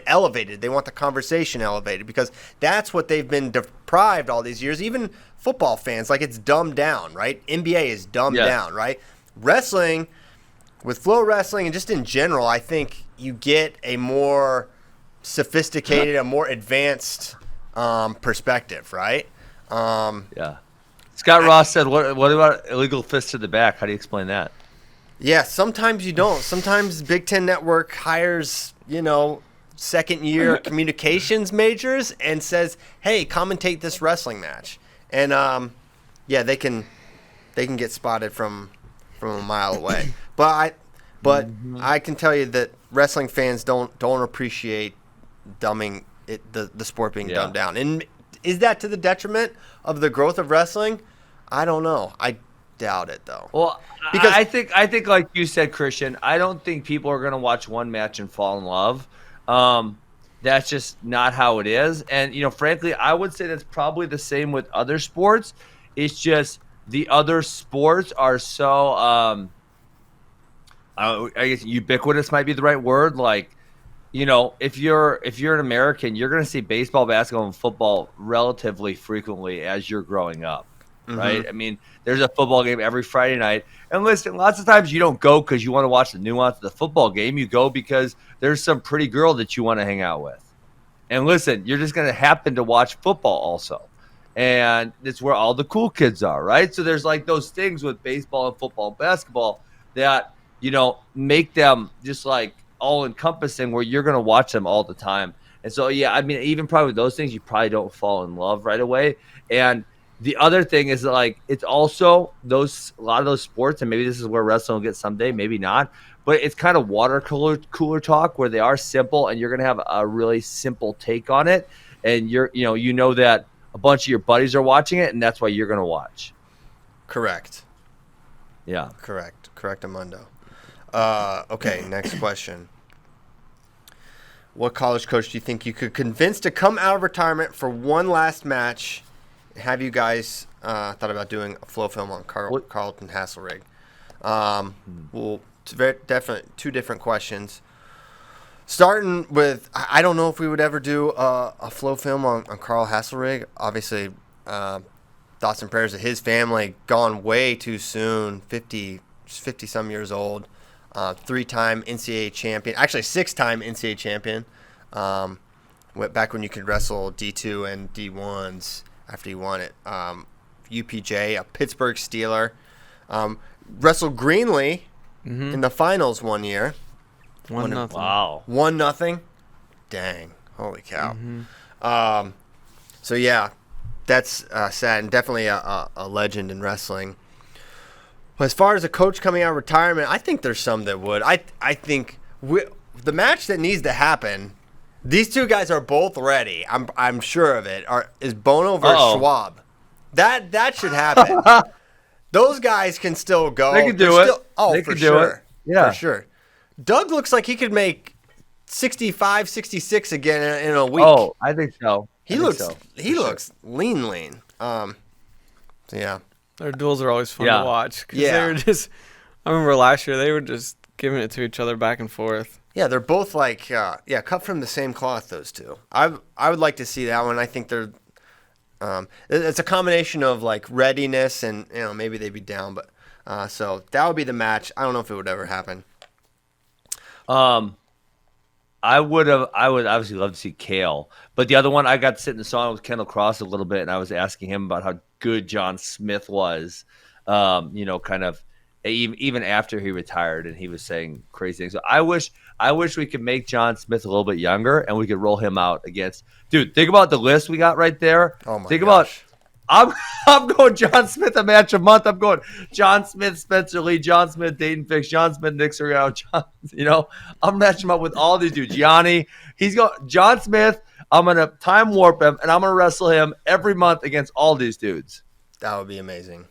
elevated. They want the conversation elevated, because that's what they've been deprived all these years. Even football fans, like, it's dumbed down, right? NBA is dumbed down, right? Wrestling, with Flow Wrestling and just in general, I think you get a more sophisticated, a more advanced perspective, right? Scott Ross said, what about illegal fists to the back? How do you explain that? Yeah, sometimes you don't. Sometimes Big Ten Network hires, second-year communications majors and says, hey, commentate this wrestling match. And, they can get spotted from a mile away. But I can tell you that wrestling fans don't appreciate dumbing it, the sport being dumbed down. And is that to the detriment of the growth of wrestling? I don't know. I doubt it, though. Well, because I think like you said, Christian, I don't think people are going to watch one match and fall in love. That's just not how it is. And, frankly, I would say that's probably the same with other sports. It's just the other sports are so, I guess ubiquitous might be the right word. Like, if you're an American, you're going to see baseball, basketball, and football relatively frequently as you're growing up. right? I mean, there's a football game every Friday night. And listen, lots of times you don't go because you want to watch the nuance of the football game. You go because there's some pretty girl that you want to hang out with. And listen, you're just going to happen to watch football also. And it's where all the cool kids are, right? So there's like those things with baseball and football and basketball that, you know, make them just like all encompassing where you're going to watch them all the time. And so, yeah, I mean, even probably with those things, you probably don't fall in love right away. And the other thing is that, like, it's also a lot of those sports, and maybe this is where wrestling will get someday, maybe not, but it's kind of water cooler talk where they are simple and you're going to have a really simple take on it. And you know that a bunch of your buddies are watching it, and that's why you're going to watch. Correct. Yeah. Correctamundo. Okay, next question. What college coach do you think you could convince to come out of retirement for one last match? Have you guys thought about doing a flow film on Carlton Hasselrig? Well, it's definitely two different questions. Starting with, I don't know if we would ever do a flow film on Carl Hasselrig. Obviously, thoughts and prayers to his family, gone way too soon, 50-some years old, 3-time NCAA champion, actually 6-time NCAA champion. Went back when you could wrestle D2 and D1s after you won it. UPJ, a Pittsburgh Steeler. Wrestled Greenlee in the finals one year. 1-0. Wow. 1-0. Dang. Holy cow. So, yeah, that's sad and definitely a legend in wrestling. But as far as a coach coming out of retirement, I think there's some that would. I think the match that needs to happen, these two guys are both ready. I'm sure of it. Is Bono versus Schwab. That should happen. Those guys can still go. They can do it. Oh, for sure. Yeah. For sure. Doug looks like he could make 65, 66 again in a week. Oh, I think so. He looks lean. So yeah. Their duels are always fun to watch. Yeah. They were just, I remember last year they were just giving it to each other back and forth. Yeah, they're both like cut from the same cloth, those two. I would like to see that one. I think they're it's a combination of like readiness and maybe they'd be down, but so that would be the match. I don't know if it would ever happen. I would obviously love to see Kale, but the other one I got to sit in the sauna with Kendall Cross a little bit, and I was asking him about how good John Smith was, kind of even after he retired, and he was saying crazy things. So I wish we could make John Smith a little bit younger, and we could roll him out against. Dude, think about the list we got right there. Oh my Think gosh. about. I'm going John Smith a match a month. I'm going John Smith, Spencer Lee, John Smith, Dayton Fix, John Smith, Nick Soriano. I'm matching him up with all these dudes. Yanni, he's going John Smith. I'm gonna time warp him, and I'm gonna wrestle him every month against all these dudes. That would be amazing.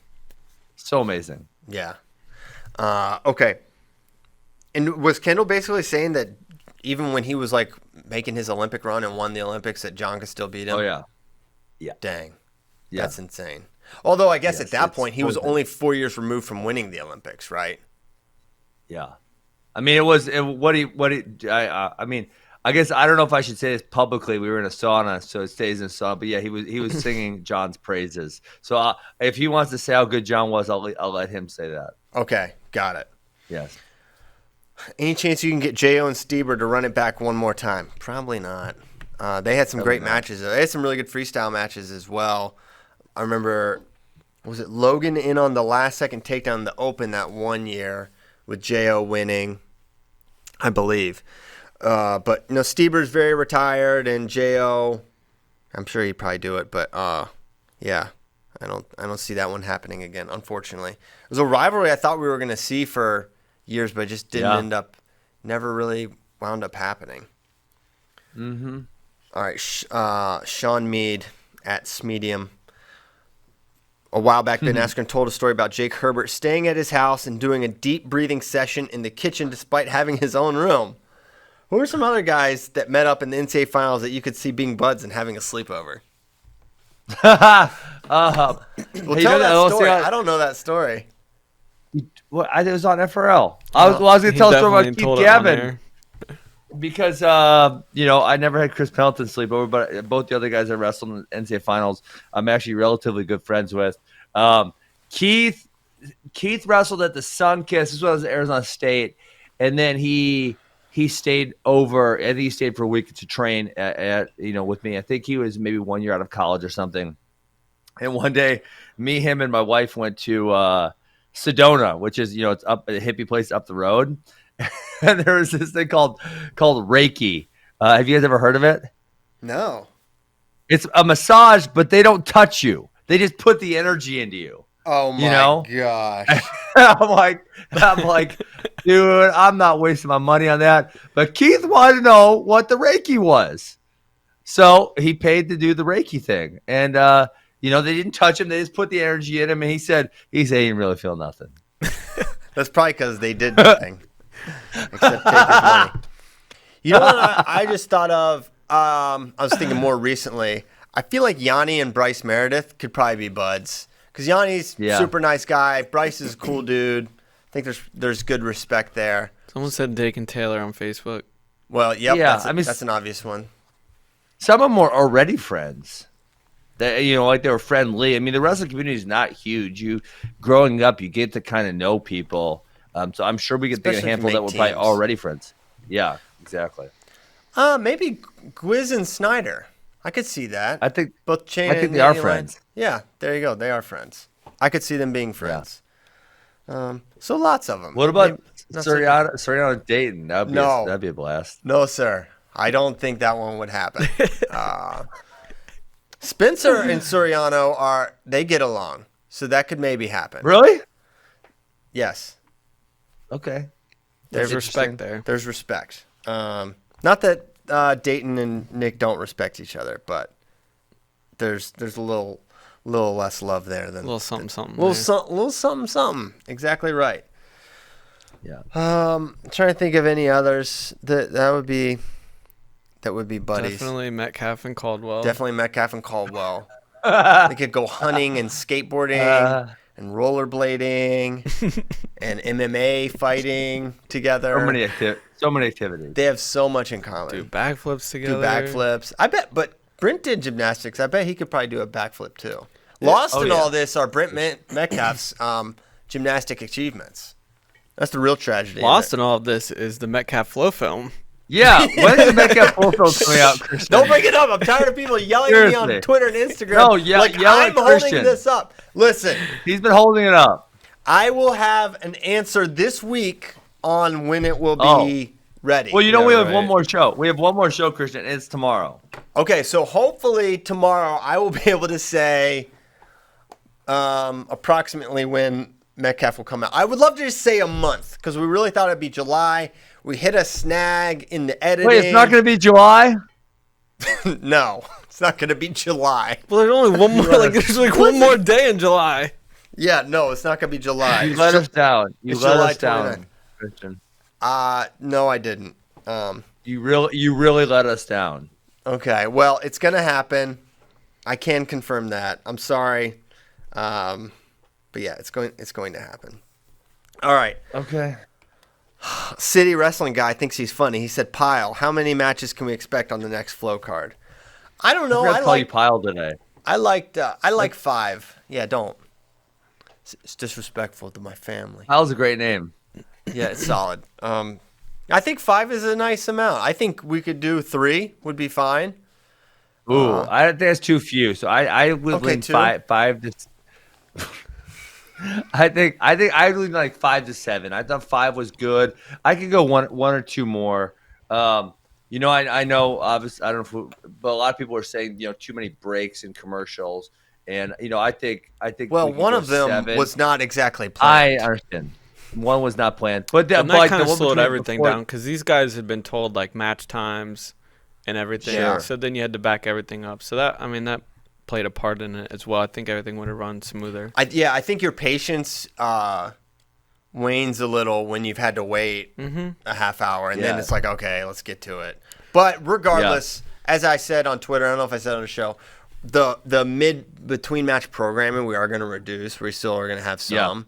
So amazing. Yeah. Okay. And was Kendall basically saying that even when he was like making his Olympic run and won the Olympics, that John could still beat him? Oh yeah. Yeah. Dang. Yeah. That's insane. Although I guess Yes, at that it's point he was totally only 4 years removed from winning the Olympics, right? Yeah. I mean, I mean, I guess I don't know if I should say this publicly. We were in a sauna, so it stays in a sauna. But yeah, he was singing John's praises. So if he wants to say how good John was, I'll let him say that. Okay, got it. Yes. Any chance you can get Jo and Stieber to run it back one more time? Probably not. They had some great matches. They had some really good freestyle matches as well. I remember, was it Logan in on the last second takedown in the Open that one year with Jo winning, I believe. But Stieber's very retired, and Jo, I'm sure he'd probably do it. But yeah, I don't see that one happening again. Unfortunately, it was a rivalry I thought we were going to see for years, but it just didn't never really wound up happening. Mm-hmm. All right, Sean Mead at Smedium. A while back, Ben Askren told a story about Jake Herbert staying at his house and doing a deep breathing session in the kitchen despite having his own room. Who are some other guys that met up in the NCAA finals that you could see being buds and having a sleepover? Well, tell that story. I don't know that story. Well, I think it was on FRL. I was going to tell a story about Keith Gavin. Because, I never had Chris Pendleton sleep over, but both the other guys I wrestled in the NCAA finals, I'm actually relatively good friends with. Keith wrestled at the Sun Kiss. This was Arizona State, and then he stayed over. I think he stayed for a week to train at with me. I think he was maybe 1 year out of college or something. And one day, me, him, and my wife went to Sedona, which is it's up a hippie place up the road. And there was this thing called Reiki. Have you guys ever heard of it? No. It's a massage, but they don't touch you. They just put the energy into you. Oh my gosh. I'm like, dude, I'm not wasting my money on that. But Keith wanted to know what the Reiki was. So he paid to do the Reiki thing. And they didn't touch him, they just put the energy in him, and he said he didn't really feel nothing. That's probably because they did nothing. Except take his money. You know what I just thought of? I was thinking more recently. I feel like Yanni and Bryce Meredith could probably be buds. Because Yanni's super nice guy. Bryce is a cool dude. I think there's good respect there. Someone said Dake and Taylor on Facebook. Well, yep, that's an obvious one. Some of them are already friends. They were friendly. I mean, the wrestling community is not huge. Growing up, you get to kind of know people. So I'm sure we could think of a handful that were probably already friends. Yeah, exactly. Maybe Gwiz and Snyder. I could see that. I think both Chain. I think they are friends. Yeah, there you go. They are friends. I could see them being friends. Yeah. So lots of them. What about Soriano and Dayton? That'd be a blast. No, sir. I don't think that one would happen. Spencer and Soriano they get along, so that could maybe happen. Really? Yes. Okay. There's respect there. There's respect. Not that Dayton and Nick don't respect each other, but there's a little less love there than a little something. Little something. Exactly right. Yeah. I'm trying to think of any others that would be buddies. Definitely Metcalf and Caldwell. They could go hunting and skateboarding and rollerblading and MMA fighting together. So many activities. They have so much in common. Do backflips together. I bet, but Brent did gymnastics. I bet he could probably do a backflip too. Lost in all this are Brent Metcalf's gymnastic achievements. That's the real tragedy. Lost in all of this is the Metcalf Flow film. Yeah, when is the Metcalf Flow film coming out, Christian? Don't bring it up. I'm tired of people yelling at me on Twitter and Instagram. No, yell I'm at Christian. holding this up. Listen. He's been holding it up. I will have an answer this week on when it will be ready. Well, we have one more show. We have one more show, Christian. It's tomorrow. Okay, so hopefully tomorrow I will be able to say approximately when Metcalf will come out. I would love to just say a month because we really thought it'd be July. We hit a snag in the editing. Wait, it's not going to be July? No, it's not going to be July. Well, there's only one more. There's one more day in July. Yeah, no, it's not going to be July. You let us down. You let us down, Christian. No, I didn't. You really let us down. Okay, well, it's going to happen. I can confirm that. I'm sorry. But yeah, it's going to happen. All right. Okay. City Wrestling Guy thinks he's funny. He said, Pile, how many matches can we expect on the next Flow card? I don't know. I call you Pile today. I like 5. Yeah, don't. It's disrespectful to my family. Pile's a great name. Yeah, it's solid. I think 5 is a nice amount. I think we could do 3 would be fine. Ooh, I think that's too few. So I would lean 5 to. I think I would lean like 5 to 7. I thought 5 was good. I could go one or two more. I know obviously I don't know, but a lot of people are saying too many breaks in commercials, and I think. Well, one of them 7. was not exactly planned. I understand. One was not planned, but that kind of slowed everything down because these guys had been told like match times and everything. Sure. So then you had to back everything up. So that played a part in it as well. I think everything would have run smoother. I think your patience wanes a little when you've had to wait a half hour, and then it's like, okay, let's get to it. But regardless, as I said on Twitter, I don't know if I said on the show, the between match programming we are going to reduce. We still are going to have some.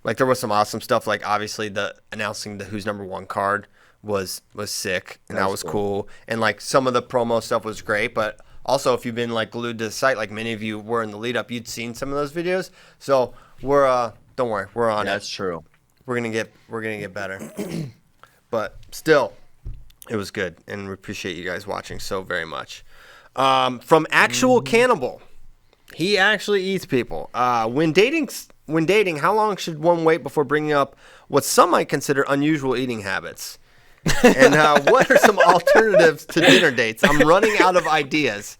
Like there was some awesome stuff. Like obviously the announcing the Who's Number One card was sick, and that was cool. And like some of the promo stuff was great, but Also, if you've been like glued to the site, like many of you were in the lead up, you'd seen some of those videos. So we're don't worry, we're on it. That's true. We're gonna get better. But still, it was good, and we appreciate you guys watching so very much. From Actual Cannibal, he actually eats people. When dating, how long should one wait before bringing up what some might consider unusual eating habits? And what are some alternatives to dinner dates? I'm running out of ideas.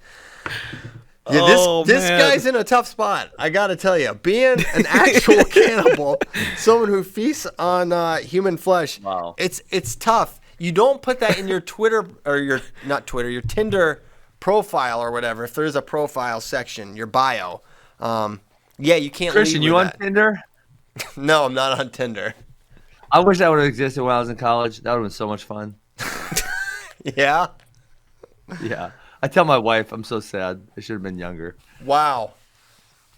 Yeah, this guy's in a tough spot. I gotta tell you, being an actual cannibal, someone who feasts on human flesh, it's tough. You don't put that in your Twitter or your Tinder profile or whatever. If there's a profile section, your bio, you can't. Christian, lead you with on that. Tinder? No, I'm not on Tinder. I wish that would have existed when I was in college. That would have been so much fun. Yeah. Yeah. I tell my wife I'm so sad. I should have been younger. Wow.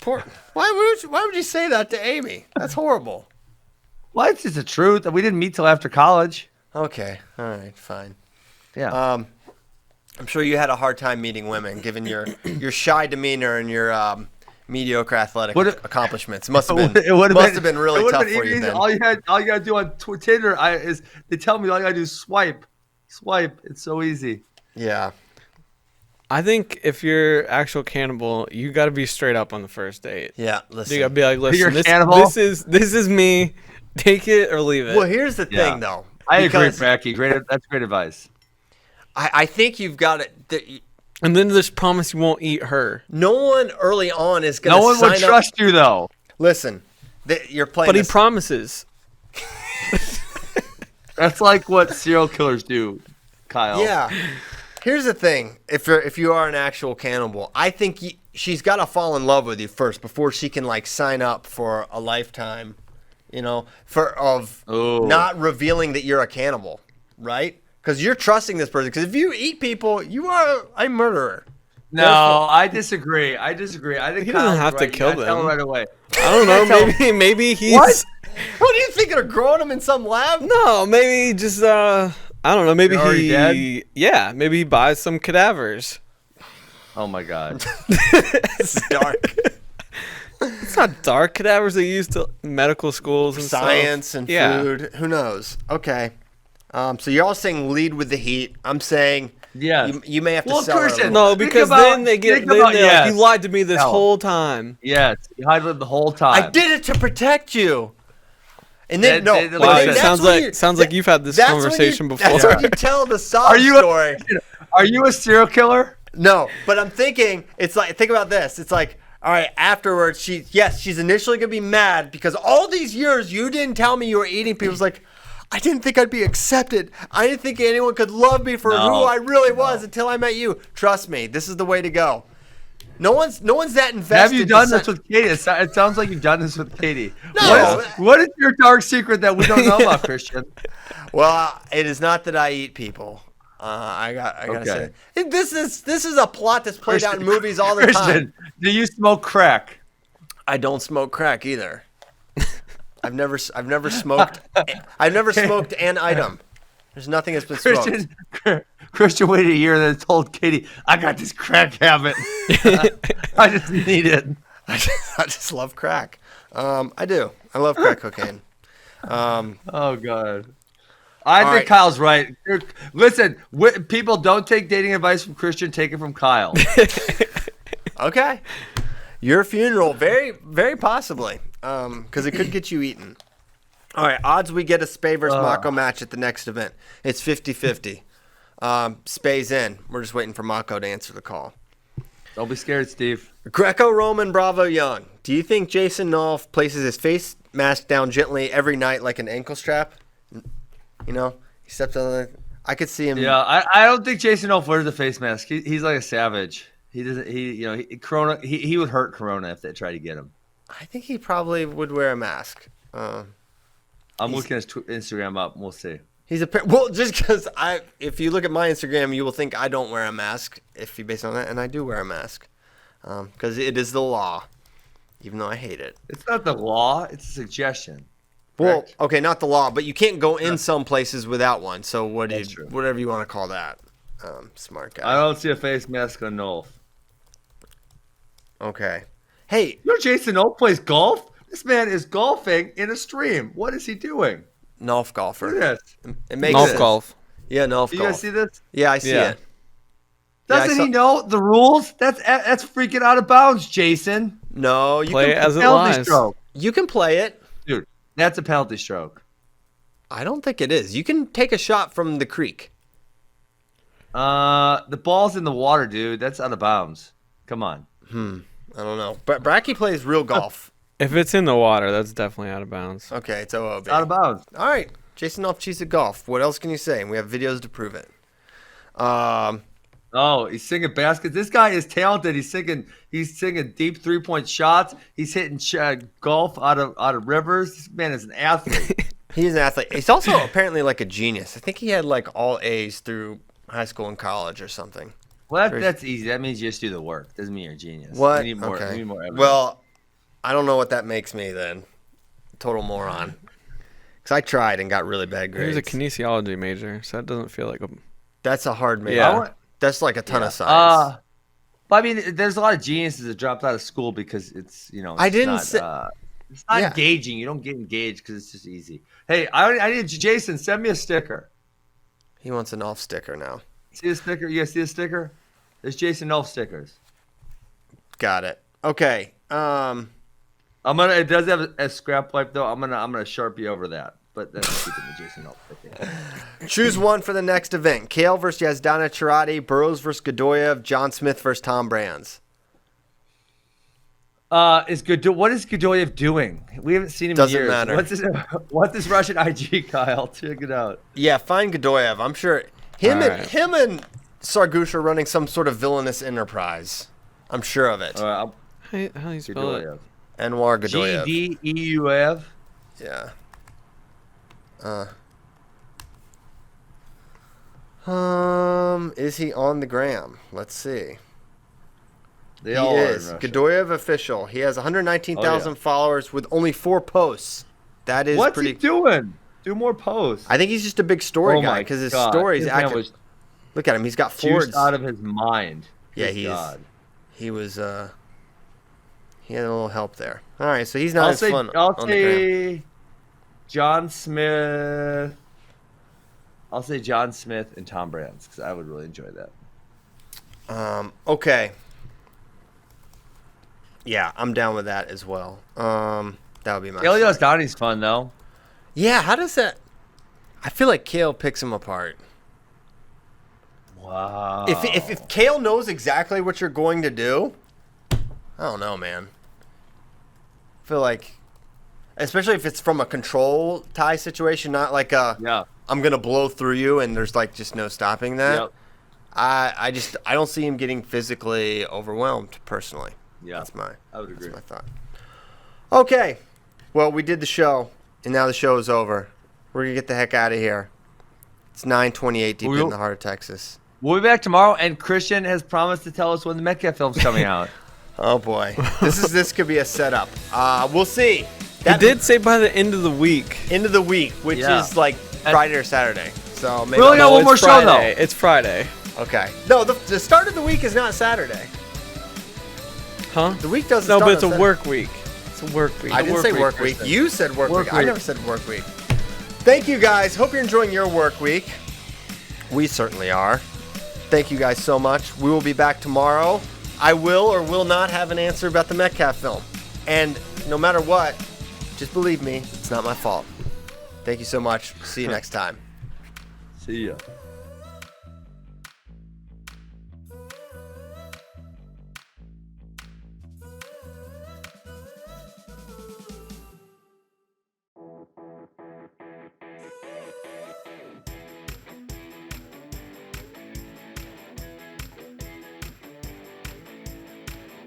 Poor. Why would you say that to Amy? That's horrible. Well, it's just the truth. We didn't meet till after college. Okay. All right. Fine. Yeah. I'm sure you had a hard time meeting women, given your shy demeanor and your mediocre athletic accomplishments. Must have been really tough for you then. All you gotta do on Tinder is they tell me all you gotta do is swipe. It's so easy. Yeah. I think if you're actual cannibal, you got to be straight up on the first date. Yeah, listen. You got to be like, listen, this is me. Take it or leave it. Well, here's the thing, though. I agree, Becky. That's great advice. I think you've got it. And then just promise you won't eat her. No one early on is going to sign up. No one would trust you, though. Listen, you're playing. But he promises. That's like what serial killers do, Kyle. Yeah. Here's the thing: if you are an actual cannibal, I think she's got to fall in love with you first before she can like sign up for a lifetime, not revealing that you're a cannibal, right? Because you're trusting this person. Because if you eat people, you are a murderer. No, I disagree. I think he doesn't have to kill them. Tell him right away. I don't know. Maybe he's. What? What do you think? They're growing them in some lab? No, maybe just I don't know. Maybe he dead? Yeah, maybe he buys some cadavers. Oh my God. It's dark. It's not dark. Cadavers they use to medical schools and science stuff. And food. Who knows? Okay. So you're all saying lead with the heat. I'm saying you may have to sell her. No, because then they get like, you lied to me this whole time. Yes, you lied the whole time. I did it to protect you. And then sounds like you've had this conversation before. That's when you tell the sob story. Are you a serial killer? No, but I'm thinking it's like think about this. It's like all right, afterwards she's initially gonna be mad because all these years you didn't tell me you were eating people. It's like I didn't think I'd be accepted. I didn't think anyone could love me for who I really was until I met you. Trust me, this is the way to go. No one's that invested. Have you done this with Katie? It sounds like you've done this with Katie. No. What is your dark secret that we don't know about, Christian? Well, it is not that I eat people. I gotta say this is a plot that's played out in movies all the time. Do you smoke crack? I don't smoke crack either. I've never smoked. I've never smoked an item. There's nothing that's been smoked. Christian waited a year and then told Katie, "I got this crack habit. I just need it. I just love crack. I do. I love crack cocaine. Oh God. I think Kyle's right. Listen, people don't take dating advice from Christian. Take it from Kyle. Okay. Your funeral, very, very possibly, because it could get you eaten. All right, odds we get a Spay versus Mako match at the next event. It's 50-50. Spay's in. We're just waiting for Mako to answer the call. Don't be scared, Steve. Greco-Roman Bravo Young. Do you think Jason Nolf places his face mask down gently every night like an ankle strap? He steps on the... I could see him... Yeah, I don't think Jason Nolf wears a face mask. He's like a savage. He doesn't. Corona. He would hurt Corona if they tried to get him. I think he probably would wear a mask. I'm looking his Instagram up. We'll see. He's just because if you look at my Instagram, you will think I don't wear a mask. If you base it on that, and I do wear a mask, because it is the law, even though I hate it. It's not the law. It's a suggestion. Well, correct? Okay, not the law, but you can't go in some places without one. So whatever you want to call that. Smart I guy. don't see a face mask on Nolf. Okay. Hey, You know Jason Nolf plays golf? This man is golfing in a stream. What is he doing? Nolf golfer. Look at this. It makes Golf sense. golf. Yeah, Nolf You golf. guys see this? Yeah, I see Yeah. it. Yeah, I Doesn't saw- he know the rules? That's freaking out of bounds, Jason. No, you Play can it as it Penalty lies. stroke. you can play it. Dude, that's a penalty stroke. I don't think it is. You can take a shot from the creek. The ball's in the water, dude. That's out of bounds. Come on. I don't know. But Bracky plays real golf. If it's in the water, that's definitely out of bounds. Okay, it's OOB. It's out of bounds. All right, Jason Nolf cheats at golf. What else can you say? We have videos to prove it. Oh, he's singing baskets. This guy is talented. He's singing deep 3-point shots. He's hitting golf out of rivers. This man is an athlete. He's an athlete. He's also apparently like a genius. I think he had like all A's through high school and college or something. Well, that's easy. That means you just do the work. Doesn't mean you're a genius. What? We need more. Okay. We need more evidence. Well, I don't know what that makes me then. Total moron. Because I tried and got really bad He was grades. a kinesiology major, so that doesn't feel like a. That's a hard major. Yeah. That's like a ton of science. But I mean, there's a lot of geniuses that dropped out of school because it's I didn't not, say- it's not Yeah. engaging. You don't get engaged because it's just easy. Hey, I need Jason. Send me a sticker. He wants an off sticker now. See the sticker? You guys see the sticker? There's Jason Elf stickers. Got it. Okay. It does have a scrap pipe though. I'm gonna Sharpie over that. But that's keeping the Jason Elf sticker. Choose one for the next event. Kale versus Yazdana Charati, Burroughs versus Godoyev, John Smith versus Tom Brands. What is Godoyev doing? We haven't seen him Doesn't in years. matter. What's his Russian IG, Kyle? Check it out. Yeah, find Godoyev. I'm sure him All and right. him and Sargush are running some sort of villainous enterprise. I'm sure of it. All right, How do you spell it? Godoyev. Anwar Godoyev. G-D-E-U-F. Yeah. Is he on the gram? Let's see. They He all are in is. Russia. Godoyev official. He has 119,000 Oh, yeah. followers with only 4 posts. That is What's pretty. he doing? Do more posts. I think he's just a big story Oh guy my because his God. stories This man active. was Look at him. He's got juiced Fords. out of his mind. Yeah, Good he is. God. He was. He had a little help there. All right, so he's not I'll as say, fun I'll on the gram. say John Smith. I'll say John Smith and Tom Brands because I would really enjoy that. Okay. Yeah, I'm down with that as well. That would be my. Elias Donnie's fun though. Yeah, how does that? I feel like Kale picks him apart. Wow. If Kale knows exactly what you're going to do, I don't know, man. I feel like, especially if it's from a control tie situation, not like a Yeah. I'm gonna blow through you and there's like just no stopping that. Yep. I don't see him getting physically overwhelmed personally. Yeah. I would agree. That's my thought. Okay, well we did the show and now the show is over. We're gonna get the heck out of here. It's 9:28 deep in the heart of Texas. We'll be back tomorrow, and Christian has promised to tell us when the Metcalf film's coming out. Oh boy, this could be a setup. We'll see. He did say by the end of the week. End of the week, which Yeah. is like Friday or Saturday. So maybe. We only got one more it's show, Friday. though. It's Friday. Okay. No, the start of the week is not Saturday. Huh? The week doesn't. No, start but it's on a Saturday. work week. It's a work week. I didn't work say week, work week. Kristen. You said work Work week. I week. never said work week. Thank you guys. Hope you're enjoying your work week. We certainly are. Thank you guys so much. We will be back tomorrow. I will or will not have an answer about the Metcalf film. And no matter what, just believe me, it's not my fault. Thank you so much. See you next time. See ya.